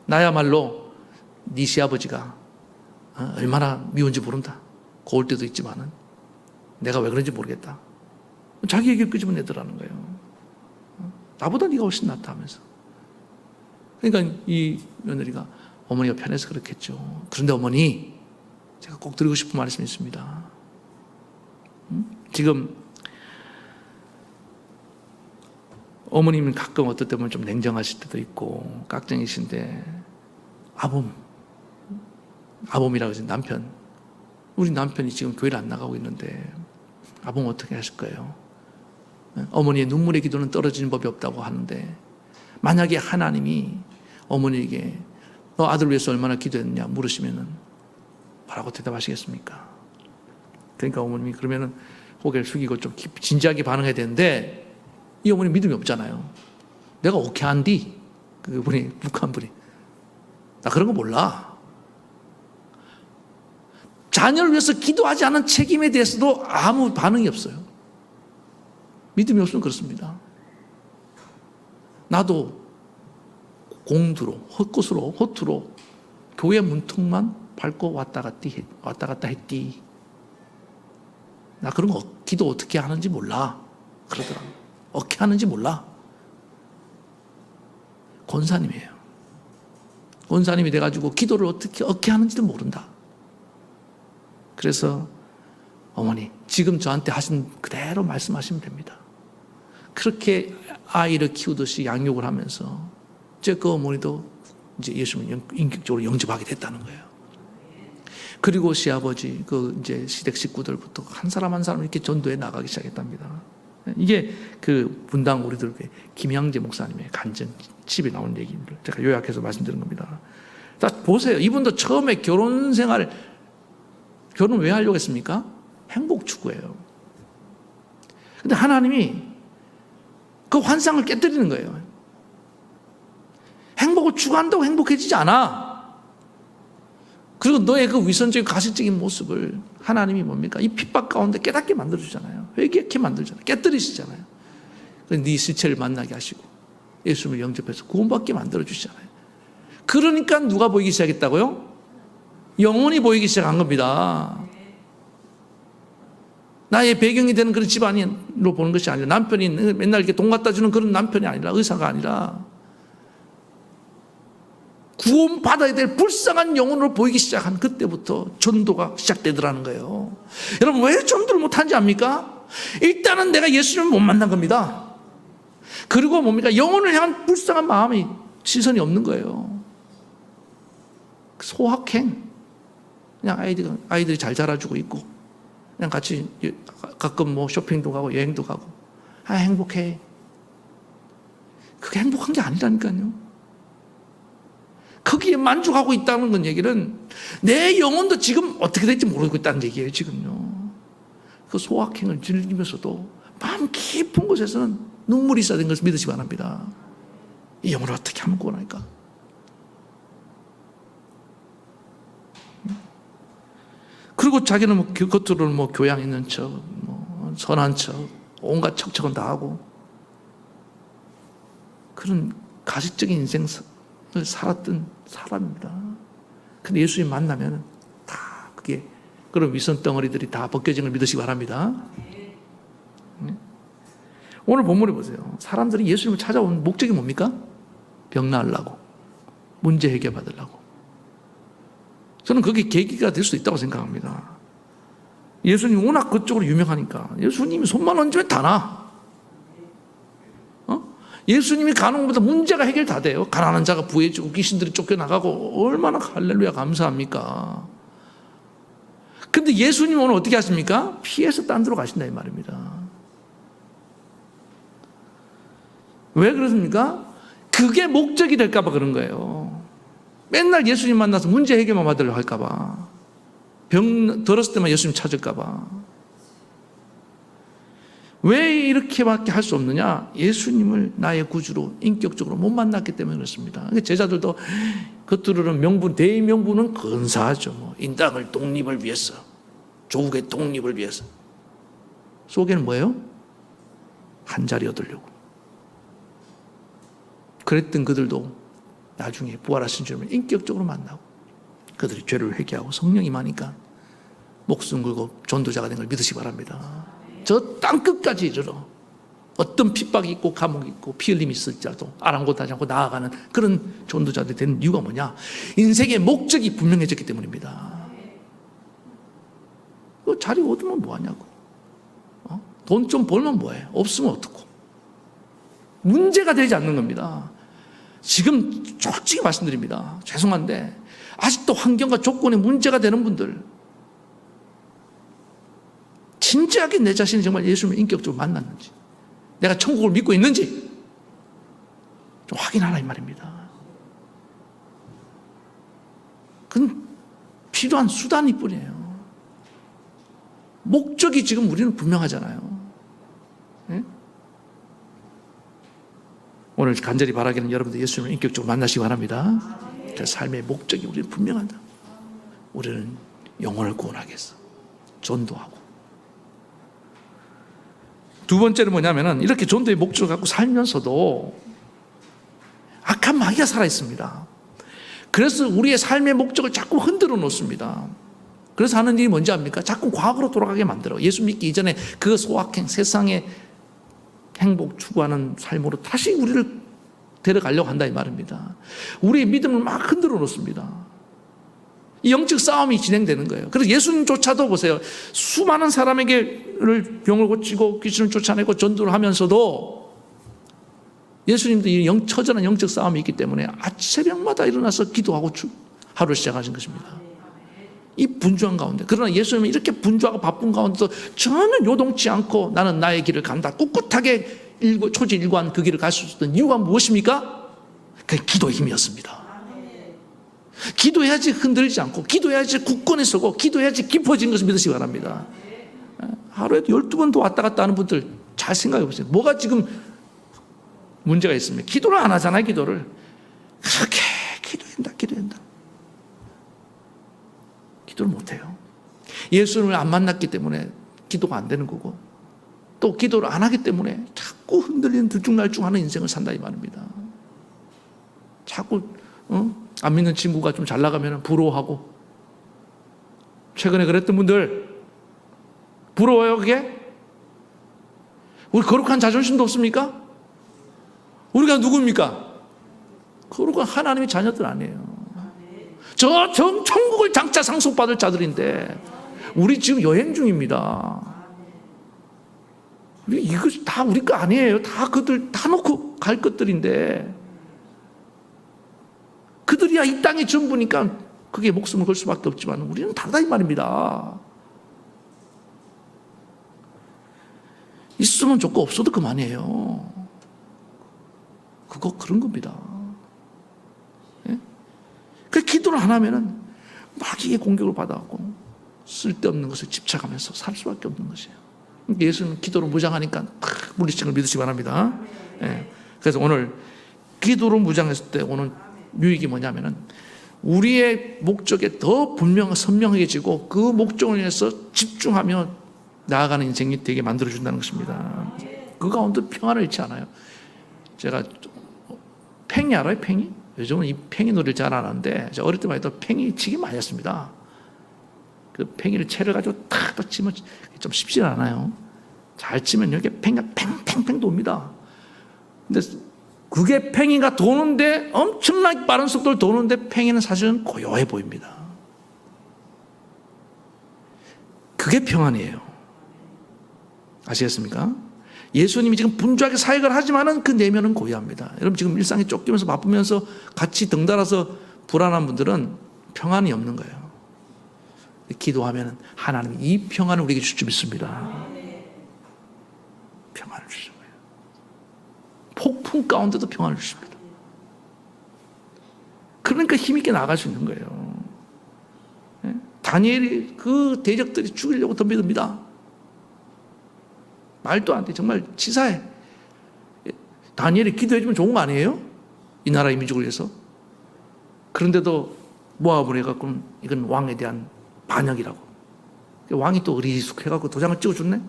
나야말로 네 시아버지가 얼마나 미운지 모른다. 고울 때도 있지만은 내가 왜 그런지 모르겠다. 자기 얘기를 끄집어내더라는 거예요. 나보다 네가 훨씬 낫다 하면서. 그러니까 이 며느리가, 어머니가 편해서 그렇겠죠. 그런데 어머니, 제가 꼭 드리고 싶은 말씀이 있습니다. 지금 어머님은 가끔 어떨 때 보면 좀 냉정하실 때도 있고 깍쟁이신데 아범이라고 하신 남편, 우리 남편이 지금 교회를 안 나가고 있는데 아범 어떻게 하실 거예요? 어머니의 눈물의 기도는 떨어지는 법이 없다고 하는데 만약에 하나님이 어머니에게 너 아들 위해서 얼마나 기도했냐 물으시면은 뭐라고 대답하시겠습니까? 그러니까 어머님이 그러면은 고개를 숙이고 좀 진지하게 반응해야 되는데 이 어머니 믿음이 없잖아요. 내가 오케이 한디? 그분이 북한 분이 나 그런 거 몰라. 자녀를 위해서 기도하지 않은 책임에 대해서도 아무 반응이 없어요. 믿음이 없으면 그렇습니다. 나도 공두로 헛것으로 허투로 교회 문턱만 밟고 왔다 갔다 했디. 나 그런 거 기도 어떻게 하는지 몰라 그러더라고요. 어떻게 하는지 몰라. 권사님이에요. 권사님이 돼가지고 기도를 어떻게 하는지도 모른다. 그래서 어머니 지금 저한테 하신 그대로 말씀하시면 됩니다. 그렇게 아이를 키우듯이 양육을 하면서 그 어머니도 이제 예수님을 인격적으로 영접하게 됐다는 거예요. 그리고 시아버지, 이제 시댁 식구들부터 한 사람 한 사람 이렇게 전도해 나가기 시작했답니다. 이게 분당 우리들 김양재 목사님의 간증 집에 나온 얘기입니다. 제가 요약해서 말씀드린 겁니다. 자, 보세요. 이분도 처음에 결혼 왜 하려고 했습니까? 행복 추구예요. 근데 하나님이 그 환상을 깨뜨리는 거예요. 행복을 추구한다고 행복해지지 않아. 그리고 너의 그 위선적인 가식적인 모습을 하나님이 뭡니까? 이 핍박 가운데 깨닫게 만들어주잖아요. 회개케 만들잖아요. 깨뜨리시잖아요. 네 실체를 만나게 하시고 예수님을 영접해서 구원받게 만들어주시잖아요. 그러니까 누가 보이기 시작했다고요? 영혼이 보이기 시작한 겁니다. 나의 배경이 되는 그런 집안으로 보는 것이 아니라 남편이 맨날 이렇게 돈 갖다 주는 그런 남편이 아니라 의사가 아니라 구원받아야 될 불쌍한 영혼으로 보이기 시작한 그때부터 전도가 시작되더라는 거예요. 여러분 왜 전도를 못하는지 압니까? 일단은 내가 예수님을 못 만난 겁니다. 그리고 뭡니까? 영혼을 향한 불쌍한 마음이 시선이 없는 거예요. 소확행. 그냥 아이들이 잘 자라주고 있고 그냥 같이 가끔 뭐 쇼핑도 가고 여행도 가고 행복해. 그게 행복한 게 아니라니까요. 거기에 만족하고 있다는 건 얘기는 내 영혼도 지금 어떻게 될지 모르고 있다는 얘기예요. 지금요. 그 소확행을 즐기면서도 마음 깊은 곳에서는 눈물이 있어야 되는 것을 믿으시기 바랍니다. 이 영혼을 어떻게 하면 구원할까? 그리고 자기는 겉으로는 교양 있는 척, 선한 척, 온갖 척척은 다 하고 그런 가식적인 인생을 살았던 사람입니다. 근데 예수님 만나면 다 그런 위선 덩어리들이 다 벗겨진 걸 믿으시기 바랍니다. 오늘 본문을 보세요. 사람들이 예수님을 찾아온 목적이 뭡니까? 병 나으려고, 문제 해결 받으려고. 저는 그게 계기가 될 수 있다고 생각합니다. 예수님이 워낙 그쪽으로 유명하니까 예수님이 손만 얹으면 다 나. 예수님이 가는 것보다 문제가 해결 다 돼요. 가난한 자가 부해지고 귀신들이 쫓겨나가고 얼마나 할렐루야 감사합니까? 근데 예수님은 오늘 어떻게 하십니까? 피해서 딴 데로 가신다 이 말입니다. 왜 그렇습니까? 그게 목적이 될까 봐 그런 거예요. 맨날 예수님 만나서 문제 해결만 받으려고 할까 봐. 병 들었을 때만 예수님 찾을까 봐. 왜 이렇게밖에 할 수 없느냐? 예수님을 나의 구주로 인격적으로 못 만났기 때문에 그렇습니다. 제자들도 겉으로는 명분, 대명분은 근사하죠. 인당을 독립을 위해서, 조국의 독립을 위해서. 속에는 뭐예요? 한 자리 얻으려고. 그랬던 그들도 나중에 부활하신 주님을 인격적으로 만나고 그들이 죄를 회개하고 성령이 임하니까 목숨 걸고 전도자가 된 걸 믿으시기 바랍니다. 저 땅끝까지 이르러 어떤 핍박이 있고 감옥이 있고 피 흘림이 있을지라도 아랑곳하지 않고 나아가는 그런 전도자들이 되는 이유가 뭐냐? 인생의 목적이 분명해졌기 때문입니다. 그 자리 얻으면 뭐하냐고. 돈 좀 벌면 뭐해? 없으면 어떡고? 문제가 되지 않는 겁니다. 지금 솔직히 말씀드립니다. 죄송한데 아직도 환경과 조건에 문제가 되는 분들, 진지하게 내 자신이 정말 예수님을 인격적으로 만났는지, 내가 천국을 믿고 있는지 좀 확인하라 이 말입니다. 그건 필요한 수단일 뿐이에요. 목적이 지금 우리는 분명하잖아요. 네? 오늘 간절히 바라기는 여러분들 예수님을 인격적으로 만나시기 바랍니다. 그 삶의 목적이 우리는 분명하다. 우리는 영혼을 구원하기 위해서 전도하고. 두 번째는 뭐냐면은 이렇게 전도의 목적을 갖고 살면서도 악한 마귀가 살아있습니다. 그래서 우리의 삶의 목적을 자꾸 흔들어 놓습니다. 그래서 하는 일이 뭔지 압니까? 자꾸 과거로 돌아가게 만들어. 예수 믿기 이전에 그 소확행, 세상의 행복 추구하는 삶으로 다시 우리를 데려가려고 한다 이 말입니다. 우리의 믿음을 막 흔들어 놓습니다. 이 영적 싸움이 진행되는 거예요. 그래서 예수님조차도 보세요. 수많은 사람에게를 병을 고치고 귀신을 쫓아내고 전도를 하면서도 예수님도 이 처절한 영적 싸움이 있기 때문에 새벽마다 일어나서 기도하고 하루를 시작하신 것입니다. 이 분주한 가운데. 그러나 예수님은 이렇게 분주하고 바쁜 가운데도 전혀 요동치 않고 나는 나의 길을 간다. 꿋꿋하게 초지일관 그 길을 갈 수 있었던 이유가 무엇입니까? 그게 기도의 힘이었습니다. 기도해야지 흔들리지 않고, 기도해야지 굳건히 서고, 기도해야지 깊어진 것을 믿으시기 바랍니다. 하루에도 12번도 왔다 갔다 하는 분들 잘 생각해 보세요. 뭐가 지금 문제가 있습니까? 기도를 안 하잖아요, 기도를. 그렇게 기도한다. 기도를 못해요. 예수님을 안 만났기 때문에 기도가 안 되는 거고, 또 기도를 안 하기 때문에 자꾸 흔들리는 들쭉날쭉하는 인생을 산다 이 말입니다. 자꾸 안 믿는 친구가 좀 잘 나가면 부러워하고, 최근에 그랬던 분들 부러워요 그게? 우리 거룩한 자존심도 없습니까? 우리가 누굽니까? 거룩한 하나님의 자녀들 아니에요. 저 천국을 장차 상속받을 자들인데 우리 지금 여행 중입니다. 이거 다 우리 거 아니에요. 다 그들 다 놓고 갈 것들인데 그들이야 이 땅의 전부니까 그게 목숨을 걸 수밖에 없지만 우리는 다르다 이 말입니다. 있으면 좋고 없어도 그만이에요. 그거 그런 겁니다. 예? 그 기도를 안 하면은 마귀의 공격을 받아갖고 쓸데없는 것을 집착하면서 살 수밖에 없는 것이에요. 예수는 기도로 무장하니까 물리치는 걸 믿으시기 바랍니다. 예. 그래서 오늘 기도로 무장했을 때 오는 유익이 뭐냐면은 우리의 목적에 더 선명해지고 그 목적을 위해서 집중하며 나아가는 인생이 되게 만들어준다는 것입니다. 그 가운데 평안을 잃지 않아요. 제가 팽이 알아요? 팽이? 요즘은 이 팽이 놀이를 잘 안 하는데 제가 어릴 때만 해도 팽이 치기 많이 했습니다. 그 팽이를 채를 가지고 탁 치면 좀 쉽지 않아요. 잘 치면 여기 팽이가 팽팽팽 돕니다. 근데 그게 팽이가 도는데 엄청나게 빠른 속도로 도는데 팽이는 사실은 고요해 보입니다. 그게 평안이에요. 아시겠습니까? 예수님이 지금 분주하게 사역을 하지만은 그 내면은 고요합니다. 여러분 지금 일상에 쫓기면서 바쁘면서 같이 덩달아서 불안한 분들은 평안이 없는 거예요. 기도하면은 하나님이 이 평안을 우리에게 줄 줄 믿습니다. 평안을 주신 거예요. 폭풍 가운데도 평안을 주십니다. 그러니까 힘있게 나아갈 수 있는 거예요. 다니엘이 그 대적들이 죽이려고 덤비듭니다. 말도 안 돼. 정말 치사해. 다니엘이 기도해주면 좋은 거 아니에요? 이 나라의 민족을 위해서. 그런데도 모압을 해갖고 이건 왕에 대한 반역이라고. 왕이 또 의리숙해갖고 도장을 찍어줬네?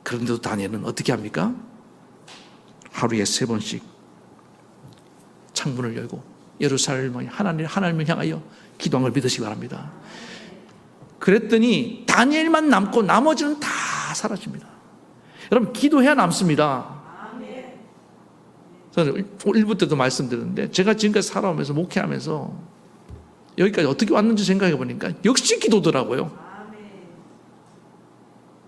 그런데도 다니엘은 어떻게 합니까? 하루에 3번씩 창문을 열고 예루살렘의 하나님을 향하여 기도한 걸 믿으시기 바랍니다. 그랬더니 다니엘만 남고 나머지는 다 사라집니다. 여러분 기도해야 남습니다. 저는 1부 때도 말씀드렸는데 제가 지금까지 살아오면서 목회하면서 여기까지 어떻게 왔는지 생각해 보니까 역시 기도더라고요.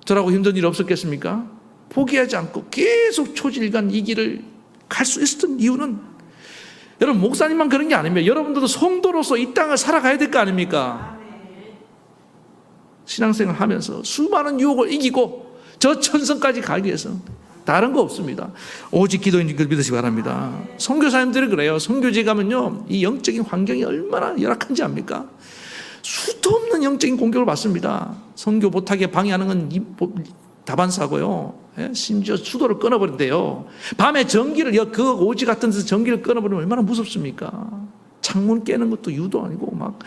저라고 힘든 일 없었겠습니까? 포기하지 않고 계속 초질간 이 길을 갈 수 있었던 이유는 여러분 목사님만 그런 게 아닙니다. 여러분들도 성도로서 이 땅을 살아가야 될 거 아닙니까? 신앙생활 하면서 수많은 유혹을 이기고 저 천성까지 가기 위해서 다른 거 없습니다. 오직 기도인 걸 믿으시기 바랍니다. 선교사님들이 그래요. 선교지에 가면요, 이 영적인 환경이 얼마나 열악한지 압니까? 수도 없는 영적인 공격을 받습니다. 선교 못하게 방해하는 건 다반사고요. 심지어 수도를 끊어버린대요. 밤에 전기를, 그 오지 같은 데서 전기를 끊어버리면 얼마나 무섭습니까? 창문 깨는 것도 유도 아니고 막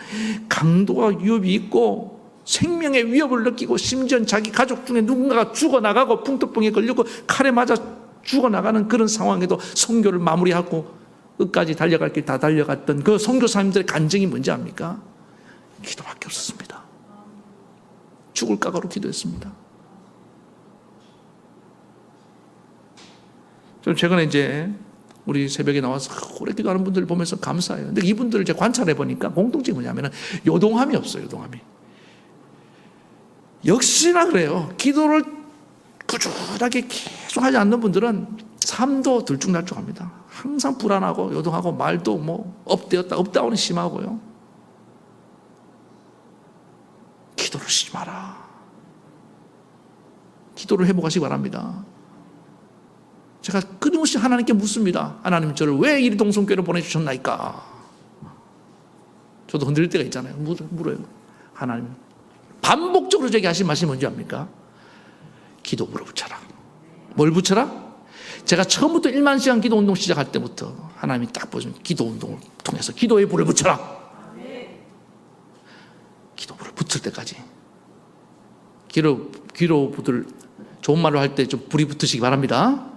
강도가 위협이 있고 생명의 위협을 느끼고 심지어 자기 가족 중에 누군가가 죽어나가고 풍토병에 걸리고 칼에 맞아 죽어나가는 그런 상황에도 선교를 마무리하고 끝까지 달려갈 길 다 달려갔던 그 선교사님들의 간증이 뭔지 압니까? 기도밖에 없었습니다. 죽을 각오로 기도했습니다. 좀 최근에 이제 우리 새벽에 나와서 오래 기도하는 분들 보면서 감사해요. 근데 이분들을 제가 관찰해 보니까 공통점이 뭐냐면 요동함이 없어요. 요동함이. 역시나 그래요. 기도를 꾸준하게 계속 하지 않는 분들은 삶도 들쭉날쭉합니다. 항상 불안하고 요동하고 말도 뭐 업되었다 업다운이 심하고요. 기도를 쉬지 마라. 기도를 회복하시기 바랍니다. 제가 끊임없이 하나님께 묻습니다. 하나님 저를 왜 이 동성교회로 보내주셨나이까? 저도 흔들릴 때가 있잖아요. 물어요. 하나님 반복적으로 제게 하신 말씀이 뭔지 압니까? 기도 물어붙여라. 뭘 붙여라? 제가 처음부터 1만 시간 기도 운동 시작할 때부터 하나님이 딱 보여준 기도 운동을 통해서 기도에 불을 붙여라. 기도 불을 붙을 때까지. 귀로 붙을 좋은 말로 할 때 좀 불이 붙으시기 바랍니다.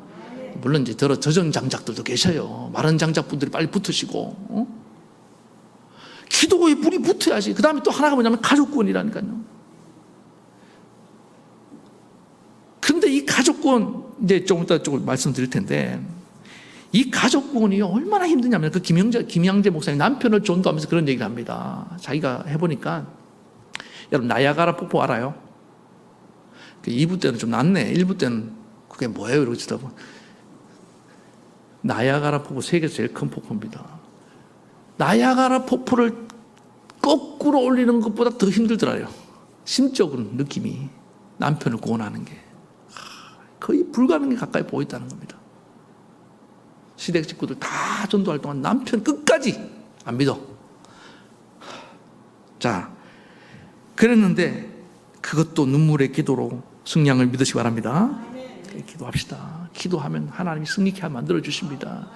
물론 이제 저정 장작들도 계셔요. 마른 장작분들이 빨리 붙으시고. 기도에 불이 붙어야지. 그 다음에 또 하나가 뭐냐면 가족구원이라니까요. 그런데 이 가족구원, 이제 조금 이따 조금 말씀드릴 텐데, 이 가족구원이 얼마나 힘드냐면, 그 김양재 목사님 남편을 전도하면서 그런 얘기를 합니다. 자기가 해보니까, 여러분, 나야가라 폭포 알아요? 2부 때는 좀 낫네. 1부 때는 그게 뭐예요? 이러고 치다 보면. 나야가라 폭포, 세계에서 제일 큰 폭포입니다. 나야가라 폭포를 거꾸로 올리는 것보다 더 힘들더라요. 심적으로 느낌이. 남편을 구원하는 게. 거의 불가능에 가까이 보였다는 겁니다. 시댁 식구들 다 전도할 동안 남편 끝까지 안 믿어. 자, 그랬는데 그것도 눈물의 기도로 승량을 믿으시기 바랍니다. 기도합시다. 기도하면 하나님이 승리케 만들어 주십니다.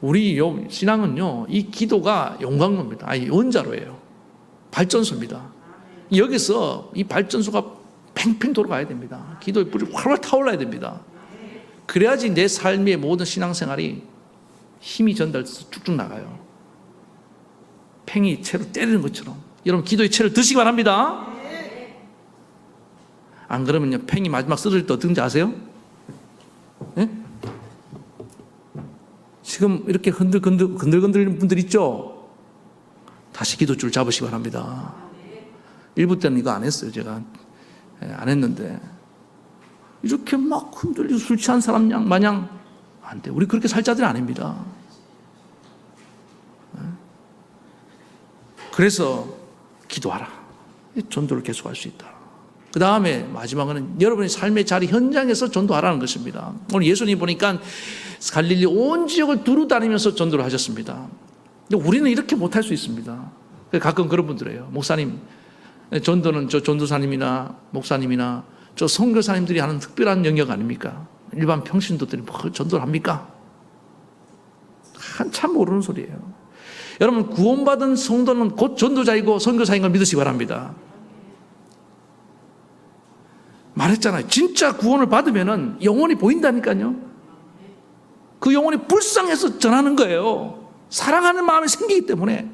우리 신앙은요, 이 기도가 용광로입니다. 아니, 원자로예요. 발전소입니다. 여기서 이 발전소가 팽팽 돌아가야 됩니다. 기도의 불이 활활 타올라야 됩니다. 그래야지 내 삶의 모든 신앙생활이 힘이 전달돼서 쭉쭉 나가요. 팽이 채로 때리는 것처럼. 여러분 기도의 채를 드시기 바랍니다. 안 그러면요, 팽이 마지막 쓰러질 때 어떤지 아세요? 네? 지금 이렇게 흔들흔들리는 분들 있죠? 다시 기도줄 잡으시기 바랍니다. 1부 때는 이거 안 했어요. 제가 안 했는데 이렇게 막 흔들리고 술 취한 사람 마냥 안 돼. 우리 그렇게 살 자들이 아닙니다. 그래서 기도하라. 전도를 계속할 수 있다. 그 다음에 마지막은 여러분의 삶의 자리 현장에서 전도하라는 것입니다. 오늘 예수님 보니까 갈릴리 온 지역을 두루 다니면서 전도를 하셨습니다. 근데 우리는 이렇게 못할 수 있습니다. 가끔 그런 분들이에요. 목사님, 전도는 저 전도사님이나 목사님이나 저 선교사님들이 하는 특별한 영역 아닙니까? 일반 평신도들이 뭐 전도를 합니까? 한참 모르는 소리예요. 여러분 구원받은 성도는 곧 전도자이고 선교사인 걸 믿으시기 바랍니다. 말했잖아요. 진짜 구원을 받으면 영혼이 보인다니까요. 그 영혼이 불쌍해서 전하는 거예요. 사랑하는 마음이 생기기 때문에.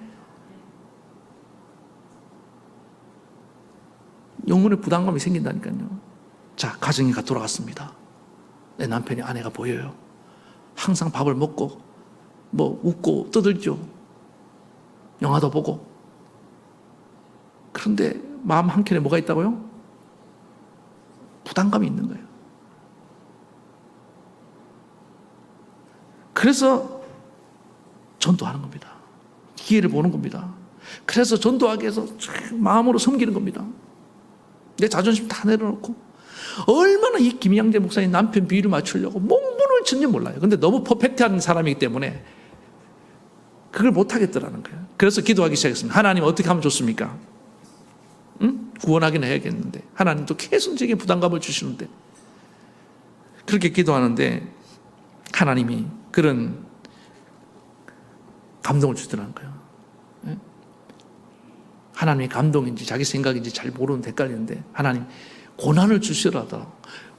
영혼의 부담감이 생긴다니까요. 자, 가정이 돌아갔습니다. 내 남편이 아내가 보여요. 항상 밥을 먹고 뭐 웃고 떠들죠. 영화도 보고. 그런데 마음 한켠에 뭐가 있다고요? 부담감이 있는 거예요. 그래서 전도하는 겁니다. 기회를 보는 겁니다. 그래서 전도하기 위해서 마음으로 섬기는 겁니다. 내 자존심 다 내려놓고 얼마나 이 김양재 목사님 남편 비위를 맞추려고 몸부림을 쳤는지 몰라요. 근데 너무 퍼펙트한 사람이기 때문에 그걸 못하겠더라는 거예요. 그래서 기도하기 시작했습니다. 하나님 어떻게 하면 좋습니까? 응? 구원하기는 해야겠는데 하나님도 계속 제게 부담감을 주시는데 그렇게 기도하는데 하나님이 그런 감동을 주더라는 거예요. 하나님의 감동인지 자기 생각인지 잘 모르는데 헷갈리는데 하나님 고난을 주시더라도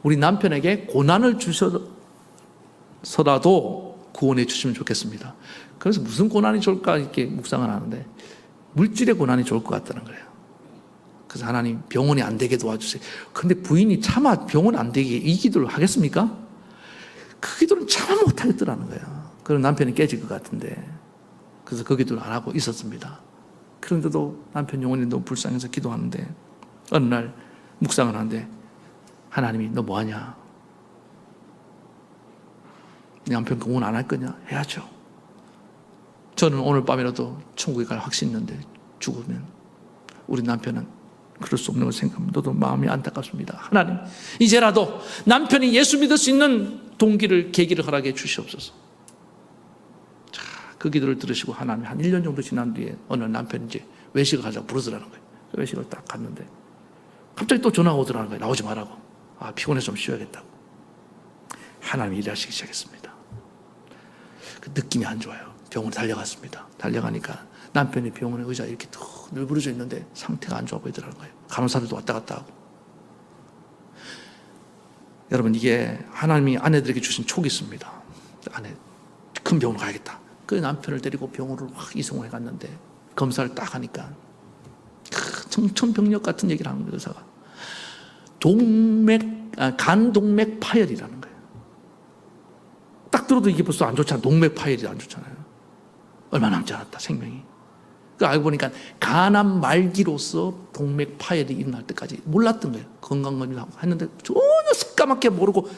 우리 남편에게 고난을 주셔서라도 구원해 주시면 좋겠습니다. 그래서 무슨 고난이 좋을까 이렇게 묵상을 하는데 물질의 고난이 좋을 것 같다는 거예요. 그래서 하나님 병원이 안 되게 도와주세요. 근데 부인이 차마 병원 안 되게 이 기도를 하겠습니까? 그 기도는 차마 못하겠더라는 거예요. 그럼 남편이 깨질 것 같은데 그래서 그 기도를 안 하고 있었습니다. 그런데도 남편 영혼이 너무 불쌍해서 기도하는데 어느 날 묵상을 하는데 하나님이 너 뭐하냐? 네 남편 구원 안 할 거냐? 해야죠. 저는 오늘 밤이라도 천국에 갈 확신이 있는데 죽으면 우리 남편은 그럴 수 없는 걸 생각하면 너도 마음이 안타깝습니다. 하나님 이제라도 남편이 예수 믿을 수 있는 동기를 계기를 허락해 주시옵소서. 자, 그 기도를 들으시고 하나님 한 1년 정도 지난 뒤에 어느 남편이 이제 외식을 하자고 부르더라는 거예요. 외식을 딱 갔는데 갑자기 또 전화가 오더라는 거예요. 나오지 말라고. 아, 피곤해서 좀 쉬어야겠다고. 하나님이 일하시기 시작했습니다. 그 느낌이 안 좋아요. 병원에 달려갔습니다. 달려가니까 남편이 병원에 의자에 이렇게 툭 늘부러져 있는데 상태가 안 좋아 보이더라는 거예요. 간호사들도 왔다 갔다 하고. 여러분 이게 하나님이 아내들에게 주신 촉이 있습니다. 아내 큰 병원으로 가야겠다. 그 남편을 데리고 병원으로 확 이송을 해갔는데 검사를 딱 하니까 청천벽력 같은 얘기를 하는 거예요. 의사가 간동맥 파열이라는 거예요. 딱 들어도 이게 벌써 안 좋잖아요. 동맥 파열이 안 좋잖아요. 얼마 남지 않았다 생명이. 그 알고 보니까 간암 말기로서 동맥 파열이 일어날 때까지 몰랐던 거예요. 건강검진을 하고 했는데 전혀 새까맣게 모르고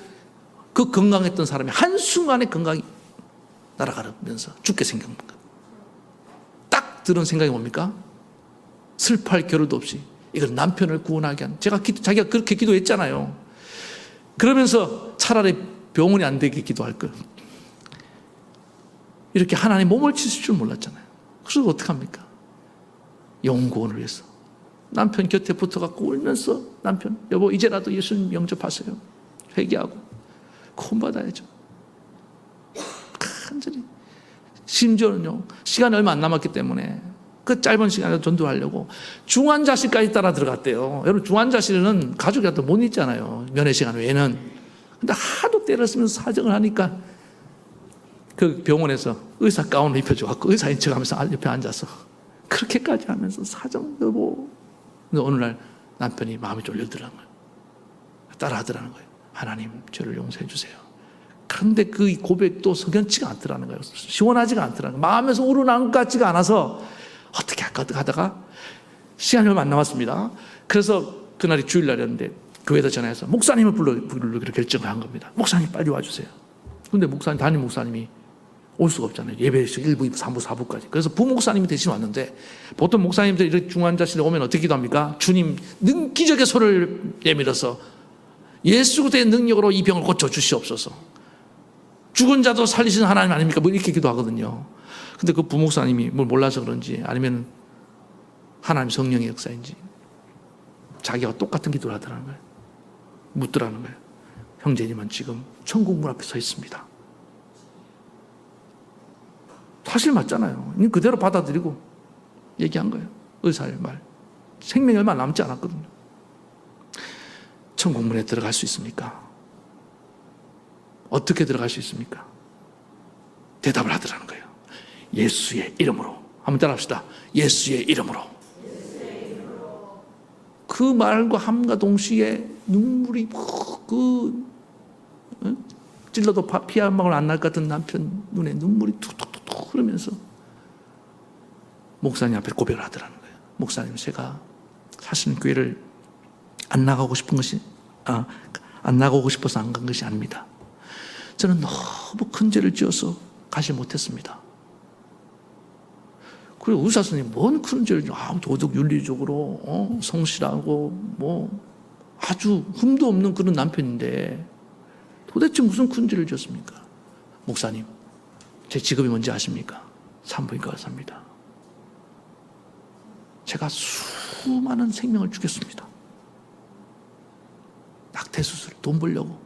그 건강했던 사람이 한순간에 건강이 날아가면서 죽게 생긴 거예요. 딱 들은 생각이 뭡니까? 슬퍼할 겨를도 없이 이걸 남편을 구원하게 한 자기가 그렇게 기도했잖아요. 그러면서 차라리 병원이 안 되게 기도할 걸. 이렇게 하나님 몸을 치실 줄 몰랐잖아요. 그래서 어떡합니까? 영혼 구원을 위해서 남편 곁에 붙어갖고 울면서 남편 여보 이제라도 예수님 영접하세요. 회개하고 구원받아야죠. 간절히 심지어는요 시간이 얼마 안 남았기 때문에 그 짧은 시간에 전도하려고 중환자실까지 따라 들어갔대요. 여러분 중환자실은 가족이라도 못 있잖아요. 면회 시간 외에는. 근데 하도 때를 쓰면서 사정을 하니까 그 병원에서 의사 가운을 입혀줘갖고 의사인 척하면서 옆에 앉아서 그렇게까지 하면서 사정 여보. 근데 어느 날 남편이 마음이 쫄려들더라는 거예요. 따라하더라는 거예요. 하나님 저를 용서해 주세요. 그런데 그 고백도 석연치가 않더라는 거예요. 시원하지가 않더라는 거예요. 마음에서 우러나온 것 같지가 않아서 어떻게 할까 하다가 시간이 얼마 안 남았습니다. 그래서 그날이 주일날이었는데 교회에다 전화해서 목사님을 부르기로 결정을 한 겁니다. 목사님 빨리 와주세요. 근데 담임 목사님이 올 수가 없잖아요. 예배에서 1부, 2부, 3부, 4부까지. 그래서 부목사님이 대신 왔는데 보통 목사님들 이렇게 중환자실에 오면 어떻게 기도합니까? 주님 기적의 손을 내밀어서 예수 그리스도의 능력으로 이 병을 고쳐주시옵소서. 죽은 자도 살리시는 하나님 아닙니까? 뭐 이렇게 기도하거든요. 근데 그 부목사님이 뭘 몰라서 그런지 아니면 하나님 성령의 역사인지 자기가 똑같은 기도를 하더라는 거예요. 묻더라는 거예요. 형제님은 지금 천국 문 앞에 서 있습니다. 사실 맞잖아요. 그대로 받아들이고 얘기한 거예요. 의사의 말. 생명이 얼마 남지 않았거든요. 천국 문에 들어갈 수 있습니까? 어떻게 들어갈 수 있습니까? 대답을 하더라는 거예요. 예수의 이름으로. 한번 따라합시다. 예수의 이름으로. 그 말과 함과 동시에 눈물이 찔러도 피 한 방울 안 날 것 같은 남편 눈에 눈물이 툭툭툭툭 흐르면서 목사님 앞에 고백을 하더라는 거예요. 목사님 제가 사실은 교회를 안 나가고 싶은 것이 안 나가고 싶어서 안 간 것이 아닙니다. 저는 너무 큰 죄를 지어서 가지 못했습니다. 그리고 의사 선생님 뭔 큰 죄를 도덕 윤리적으로 성실하고 뭐 아주 흠도 없는 그런 남편인데 도대체 무슨 큰 죄를 지었습니까? 목사님, 제 직업이 뭔지 아십니까? 산부인과 의사입니다. 제가 수많은 생명을 죽였습니다. 낙태 수술, 돈 벌려고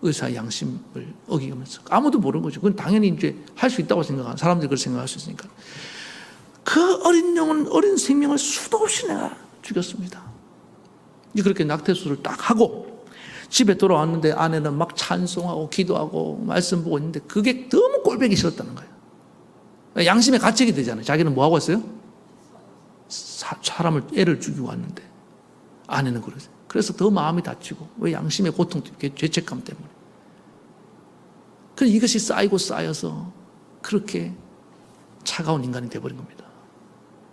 의사의 양심을 어기면서 아무도 모르는 거죠. 그건 당연히 이제 할 수 있다고 생각하는 사람들이 그렇게 생각할 수 있으니까. 그 어린 영혼, 어린 생명을 수도 없이 내가 죽였습니다. 그렇게 낙태 수술을 딱 하고 집에 돌아왔는데 아내는 막 찬송하고 기도하고 말씀 보고 있는데 그게 너무 꼴보기 싫었다는 거예요. 양심의 가책이 되잖아요. 자기는 뭐 하고 왔어요? 사람을, 애를 죽이고 왔는데 아내는 그러세요. 그래서 더 마음이 다치고, 왜 양심의 고통, 죄책감 때문에. 그래서 이것이 쌓이고 쌓여서 그렇게 차가운 인간이 되어버린 겁니다.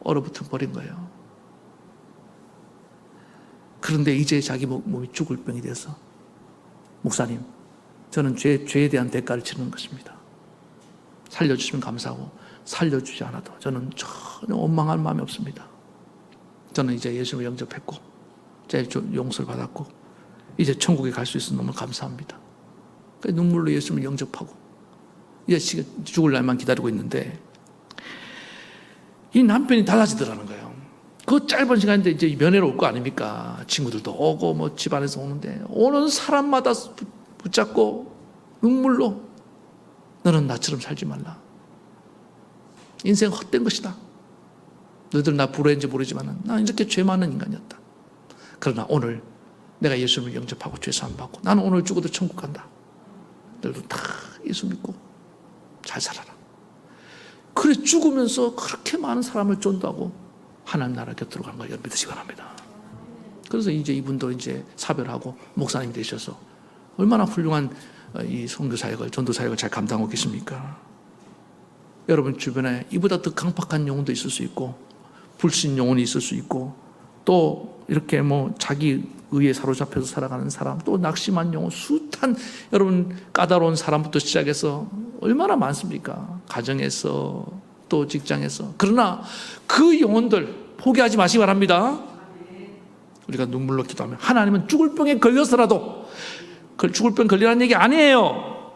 얼어붙어 버린 거예요. 그런데 이제 자기 몸이 죽을 병이 돼서, 목사님, 저는 죄에 대한 대가를 치르는 것입니다. 살려주시면 감사하고, 살려주지 않아도 저는 전혀 원망할 마음이 없습니다. 저는 이제 예수님을 영접했고, 제 용서를 받았고 이제 천국에 갈 수 있어서 너무 감사합니다. 눈물로 예수님을 영접하고 이제 죽을 날만 기다리고 있는데 이 남편이 달라지더라는 거예요. 그 짧은 시간인데 이제 면회로 올 거 아닙니까? 친구들도 오고 뭐 집안에서 오는데 오는 사람마다 붙잡고 눈물로 너는 나처럼 살지 말라. 인생 헛된 것이다. 너희들 나 부러운지 모르지만 나 이렇게 죄 많은 인간이었다. 그러나 오늘 내가 예수님을 영접하고 죄사함 받고 나는 오늘 죽어도 천국 간다. 너희도 다 예수 믿고 잘 살아라. 그래 죽으면서 그렇게 많은 사람을 전도하고 하나님 나라 곁으로 가는 걸 믿으시기 바랍니다. 그래서 이제 이분도 이제 사별하고 목사님이 되셔서 얼마나 훌륭한 이 선교 사역을, 전도 사역을 잘 감당하고 계십니까? 여러분 주변에 이보다 더 강팍한 영혼도 있을 수 있고 불신 영혼이 있을 수 있고 또 이렇게 뭐 자기 의에 사로잡혀서 살아가는 사람, 또 낙심한 영혼, 숱한 여러분 까다로운 사람부터 시작해서 얼마나 많습니까? 가정에서 또 직장에서. 그러나 그 영혼들 포기하지 마시기 바랍니다. 우리가 눈물로 기도하면 하나님은 죽을 병에 걸려서라도, 죽을 병 걸리라는 얘기 아니에요.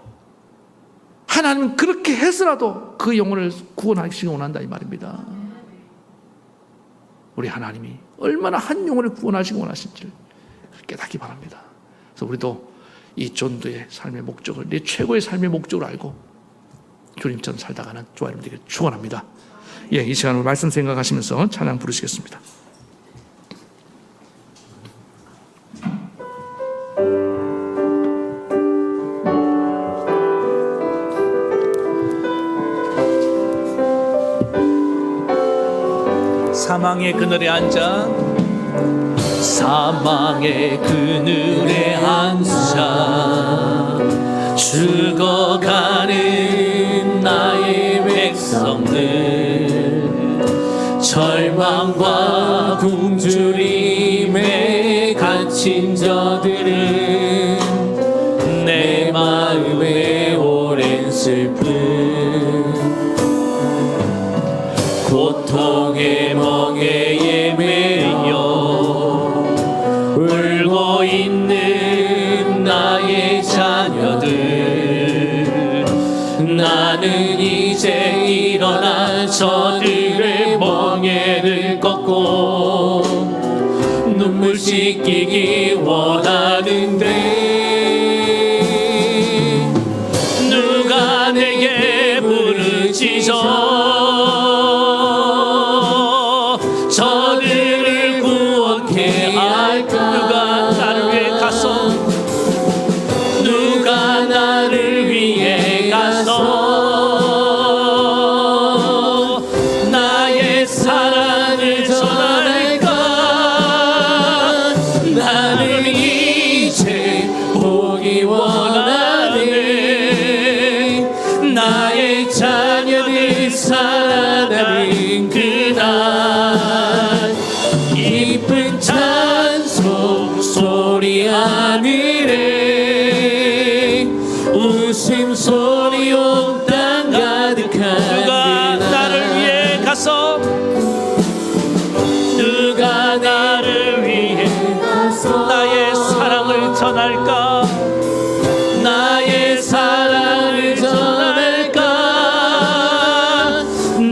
하나님은 그렇게 해서라도 그 영혼을 구원하시기 원한다 이 말입니다. 우리 하나님이 얼마나 한 영혼을 구원하시기 원하신지를 깨닫기 바랍니다. 그래서 우리도 이 전도의 삶의 목적을, 내 최고의 삶의 목적을 알고 주님처럼 살다가는 저와 여러분 되길 축원합니다. 예, 이 시간을 말씀 생각하시면서 찬양 부르시겠습니다. 사망의 그늘에 앉아, 사망의 그늘에 앉아 죽어가는 나의 백성들, 절망과 굶주림에 갇힌 저들은 내 마음에 오랜 슬픔, 고통의 멍에에 매여 울고 있는 나의 자녀들, 나는 이제 일어나 저들의 멍에를 꺾고 눈물 씻기기 원하는데 누가 내게 부르짖어 저들을 구원케 할까? 누가 나를 위해 가서, 누가 나를 위해 가서 나의 사랑을 전할까? 나는 이제 보기 원하네. 나의 자녀들 살아나는 그날 이쁜 찬송 소리 하늘에 웃음소리 온 땅 가득한 누가 나를 위해 가서 누가 나를 위해 나의 사랑을 전할까 나의 사랑을 전할까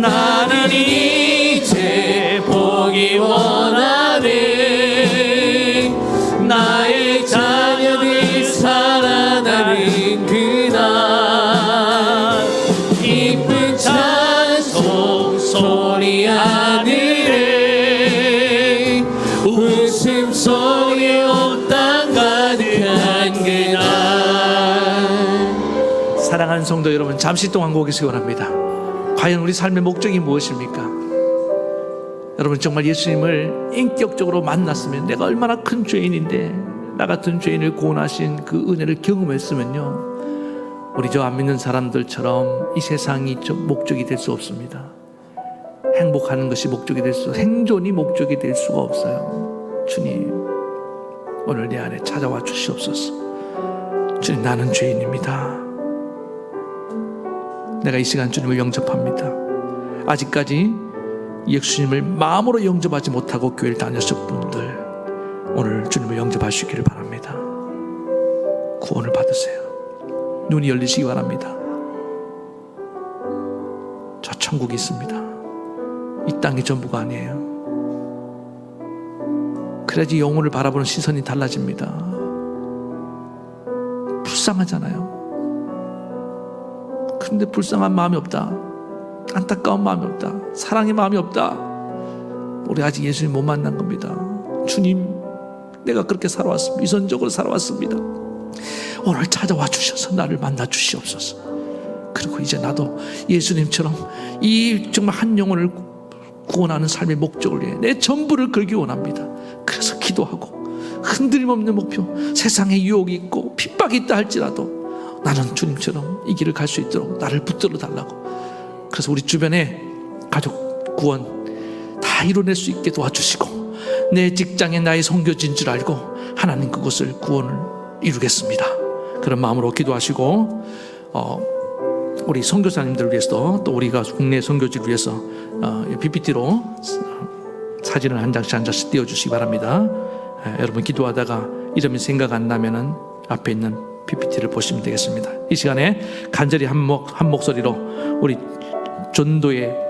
나는 이제 보기 원하네 나의 자녀들 살아나는 그날 기쁜 찬송 소리 하늘에 웃음소리 온 땅 가득한 그날. 사랑하는 성도 여러분, 잠시 동안 거기서 원합니다. 과연 우리 삶의 목적이 무엇입니까? 여러분, 정말 예수님을 인격적으로 만났으면, 내가 얼마나 큰 죄인인데 나 같은 죄인을 구원하신 그 은혜를 경험했으면요, 우리 저 안 믿는 사람들처럼 이 세상이 목적이 될 수 없습니다. 행복하는 것이 목적이 될 수, 생존이 목적이 될 수가 없어요. 주님, 오늘 내 안에 찾아와 주시옵소서. 주님, 나는 죄인입니다. 내가 이 시간 주님을 영접합니다. 아직까지 예수님을 마음으로 영접하지 못하고 교회를 다녔을 분들, 오늘 주님을 영접하시기를 바랍니다. 구원을 받으세요. 눈이 열리시기 바랍니다. 저 천국이 있습니다. 이 땅이 전부가 아니에요. 그래야지 영혼을 바라보는 시선이 달라집니다. 불쌍하잖아요. 그런데 불쌍한 마음이 없다, 안타까운 마음이 없다, 사랑의 마음이 없다. 우리 아직 예수님 못 만난 겁니다. 주님, 내가 그렇게 살아왔습니다. 위선적으로 살아왔습니다. 오늘 찾아와 주셔서 나를 만나 주시옵소서. 그리고 이제 나도 예수님처럼 이 정말 한 영혼을 구원하는 삶의 목적을 위해 내 전부를 걸기 원합니다. 그래서 기도하고, 흔들림 없는 목표, 세상에 유혹이 있고 핍박이 있다 할지라도 나는 주님처럼 이 길을 갈 수 있도록 나를 붙들어 달라고. 그래서 우리 주변에 가족 구원 다 이뤄낼 수 있게 도와주시고, 내 직장에 나의 선교지인 줄 알고 하나님 그곳을 구원을 이루겠습니다. 그런 마음으로 기도하시고, 우리 선교사님들을 위해서, 또 우리가 국내 선교지를 위해서 PPT로 사진을 한 장씩 띄워주시기 바랍니다. 여러분, 기도하다가 이름이 생각 안 나면은 앞에 있는 PPT를 보시면 되겠습니다. 이 시간에 간절히 한 목소리로 우리 전도의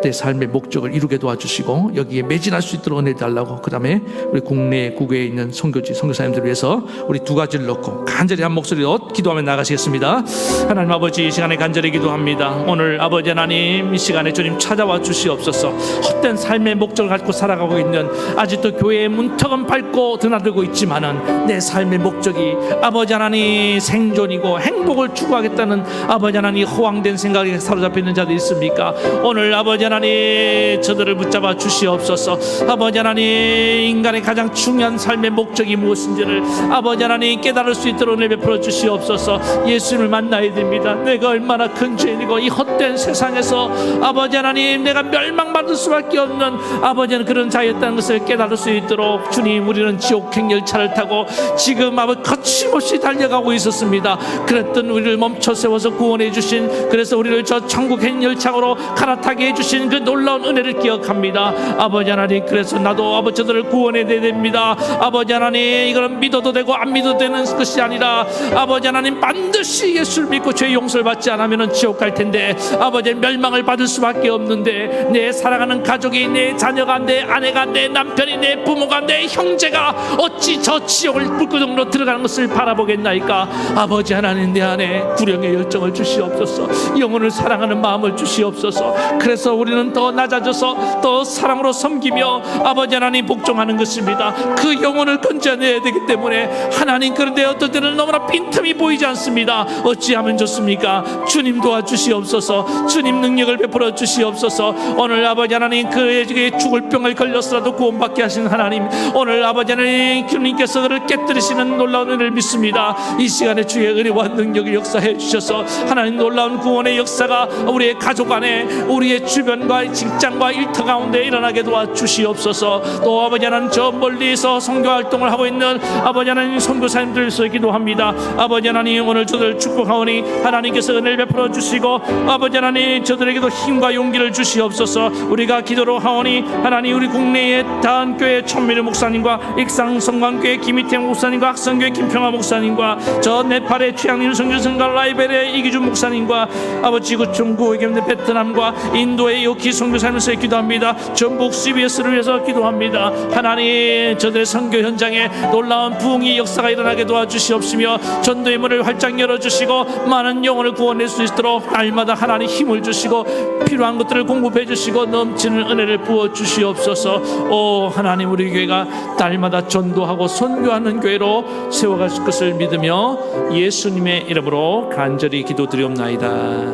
내 삶의 목적을 이루게 도와주시고 여기에 매진할 수 있도록 은혜 달라고, 그 다음에 우리 국내 국외에 있는 선교지 선교사님들을 위해서 우리 두 가지를 넣고 간절히 한 목소리로 기도하며 나가시겠습니다. 하나님 아버지, 이 시간에 간절히 기도합니다. 오늘 아버지 하나님, 이 시간에 주님 찾아와 주시옵소서. 헛된 삶의 목적을 가지고 살아가고 있는, 아직도 교회의 문턱은 밟고 드나들고 있지만은 내 삶의 목적이 아버지 하나님 생존이고 행복을 추구하겠다는 아버지 하나님 허황된 생각에 사로잡혀 있는 자들 있습니까? 오늘 아버지 하나님, 저들을 붙잡아 주시옵소서. 아버지 하나님, 인간의 가장 중요한 삶의 목적이 무엇인지를 아버지 하나님 깨달을 수 있도록 은혜 베풀어 주시옵소서. 예수님을 만나야 됩니다. 내가 얼마나 큰 죄인이고 이 헛된 세상에서 아버지 하나님 내가 멸망받을 수밖에 없는 아버지 하나님 그런 자였다는 것을 깨달을 수 있도록, 주님, 우리는 지옥행 열차를 타고 지금 아버지 거침없이 달려가고 있었습니다. 그랬던 우리를 멈춰 세워서 구원해 주신, 그래서 우리를 저 천국행 열차로 갈아타게 해주신 그 놀라운 은혜를 기억합니다. 아버지 하나님, 그래서 나도 아버지 저들을 구원해야 됩니다. 아버지 하나님, 이거는 믿어도 되고 안 믿어도 되는 것이 아니라 아버지 하나님 반드시 예수를 믿고 죄 용서를 받지 않으면 지옥 갈 텐데, 아버지 멸망을 받을 수밖에 없는데, 내 사랑하는 가족이, 내 자녀가, 내 아내가, 내 남편이, 내 부모가, 내 형제가 어찌 저 지옥을 불구덩이로 들어가는 것을 바라보겠나이까? 아버지 하나님, 내 안에 구령의 열정을 주시옵소서. 영혼을 사랑하는 마음을 주시옵소서. 그래서 우리는 더 낮아져서 더 사랑으로 섬기며 아버지 하나님 복종하는 것입니다. 그 영혼을 건져내야 되기 때문에 하나님, 그런데 어떤 때는 너무나 빈틈이 보이지 않습니다. 어찌하면 좋습니까? 주님 도와주시옵소서. 주님 능력을 베풀어 주시옵소서. 오늘 아버지 하나님, 그에게 죽을 병을 걸렸어도 구원받게 하신 하나님, 오늘 아버지 하나님 주님께서 그를 깨뜨리시는 놀라운 은혜를 믿습니다. 이 시간에 주의 은혜와 능력을 역사해 주셔서 하나님 놀라운 구원의 역사가 우리의 가족 안에, 우리의 주변에, 훈련과 직장과 일터 가운데 일어나게 도와주시옵소서. 또 아버지 하나님 저 멀리서 선교 활동을 하고 있는 아버지 하나님 선교사님들 위해서 기도합니다. 아버지 하나님 오늘 저들 축복하오니 하나님께서 은혜를 베풀어 주시고 아버지 하나님 저들에게도 힘과 용기를 주시옵소서. 우리가 기도로 하오니 하나님 우리 국내의 다한교회 천민우 목사님과 익상성광교회 김희태 목사님과 학성교회 김평화 목사님과 저 네팔의 최양림 선교사님과 라이베리아의 이기준 목사님과 아버지 지구촌 구호기업의 베트남과 인도의 요키 선교사님에서 기도합니다. 전북 CBS를 위해서 기도합니다. 하나님 저들의 선교 현장에 놀라운 부흥의 역사가 일어나게 도와주시옵시며 전도의 문을 활짝 열어주시고 많은 영혼을 구원할 수 있도록 날마다 하나님 힘을 주시고 필요한 것들을 공급해 주시고 넘치는 은혜를 부어 주시옵소서. 오 하나님 우리 교회가 날마다 전도하고 선교하는 교회로 세워갈 것을 믿으며 예수님의 이름으로 간절히 기도드리옵나이다.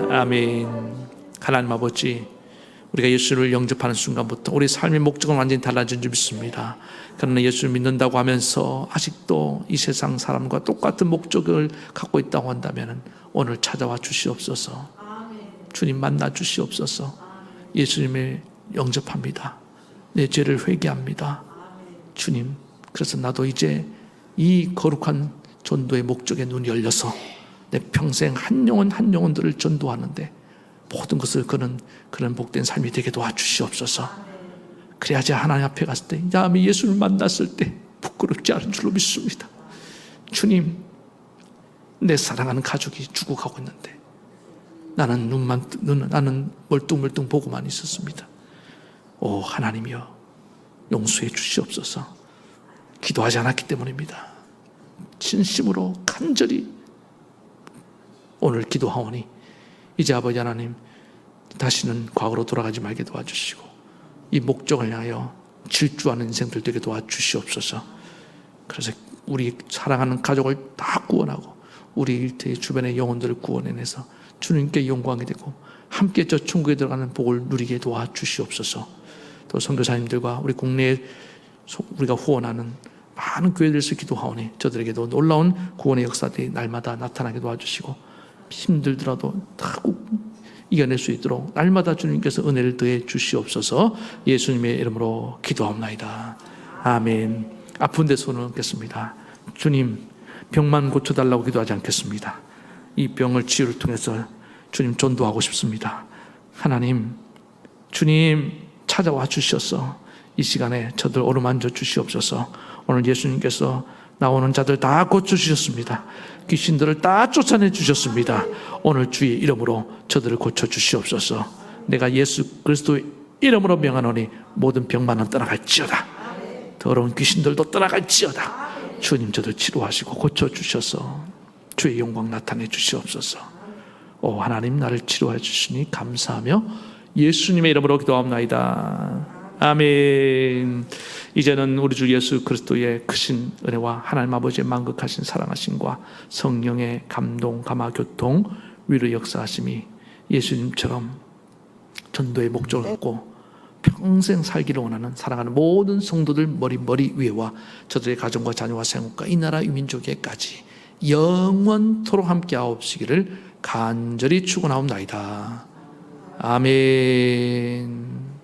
아멘. 하나님 아버지 우리가 예수를 영접하는 순간부터 우리 삶의 목적은 완전히 달라진 줄 믿습니다. 그러나 예수를 믿는다고 하면서 아직도 이 세상 사람과 똑같은 목적을 갖고 있다고 한다면 오늘 찾아와 주시옵소서. 주님 만나 주시옵소서. 예수님을 영접합니다. 내 죄를 회개합니다. 주님 그래서 나도 이제 이 거룩한 전도의 목적에 눈이 열려서 내 평생 한 영혼 한 영혼들을 전도하는데 모든 것을 그런 복된 삶이 되게 도와주시옵소서. 그래야지 하나님 앞에 갔을 때 다음에 예수를 만났을 때 부끄럽지 않은 줄로 믿습니다. 주님 내 사랑하는 가족이 죽어가고 있는데 나는 멀뚱멀뚱 보고만 있었습니다. 오 하나님이여 용서해 주시옵소서. 기도하지 않았기 때문입니다. 진심으로 간절히 오늘 기도하오니 이제 아버지 하나님 다시는 과거로 돌아가지 말게 도와주시고 이 목적을 향하여 질주하는 인생들 되게 도와주시옵소서. 그래서 우리 사랑하는 가족을 다 구원하고 우리 일터의 주변의 영혼들을 구원해내서 주님께 영광이 되고 함께 저 천국에 들어가는 복을 누리게 도와주시옵소서. 또 선교사님들과 우리 국내에 우리가 후원하는 많은 교회들에서 기도하오니 저들에게도 놀라운 구원의 역사들이 날마다 나타나게 도와주시고 힘들더라도 다 꼭 이겨낼 수 있도록 날마다 주님께서 은혜를 더해 주시옵소서. 예수님의 이름으로 기도하옵나이다. 아멘. 아픈 데 손을 얹겠습니다. 주님 병만 고쳐달라고 기도하지 않겠습니다. 이 병을 치유를 통해서 주님 전도하고 싶습니다. 하나님 주님 찾아와 주셔서 이 시간에 저들 어루만져 주시옵소서. 오늘 예수님께서 나오는 자들 다 고쳐주셨습니다. 귀신들을 다 쫓아내 주셨습니다. 오늘 주의 이름으로 저들을 고쳐주시옵소서. 내가 예수 그리스도의 이름으로 명하노니 모든 병만은 떠나갈지어다. 더러운 귀신들도 떠나갈지어다. 주님 저들 치료하시고 고쳐주셔서 주의 영광 나타내 주시옵소서. 오 하나님 나를 치료해 주시니 감사하며 예수님의 이름으로 기도하옵나이다. 아멘. 이제는 우리 주 예수 그리스도의 크신 은혜와 하나님 아버지의 만극하신 사랑하심과 성령의 감동, 감화, 교통, 위로 역사하심이 예수님처럼 전도의 목적을 갖고 평생 살기를 원하는 사랑하는 모든 성도들 머리 위에와 저들의 가정과 자녀와 생업과 이 나라 민족에까지 영원토록 함께하옵시기를 간절히 축원하옵나이다. 아멘.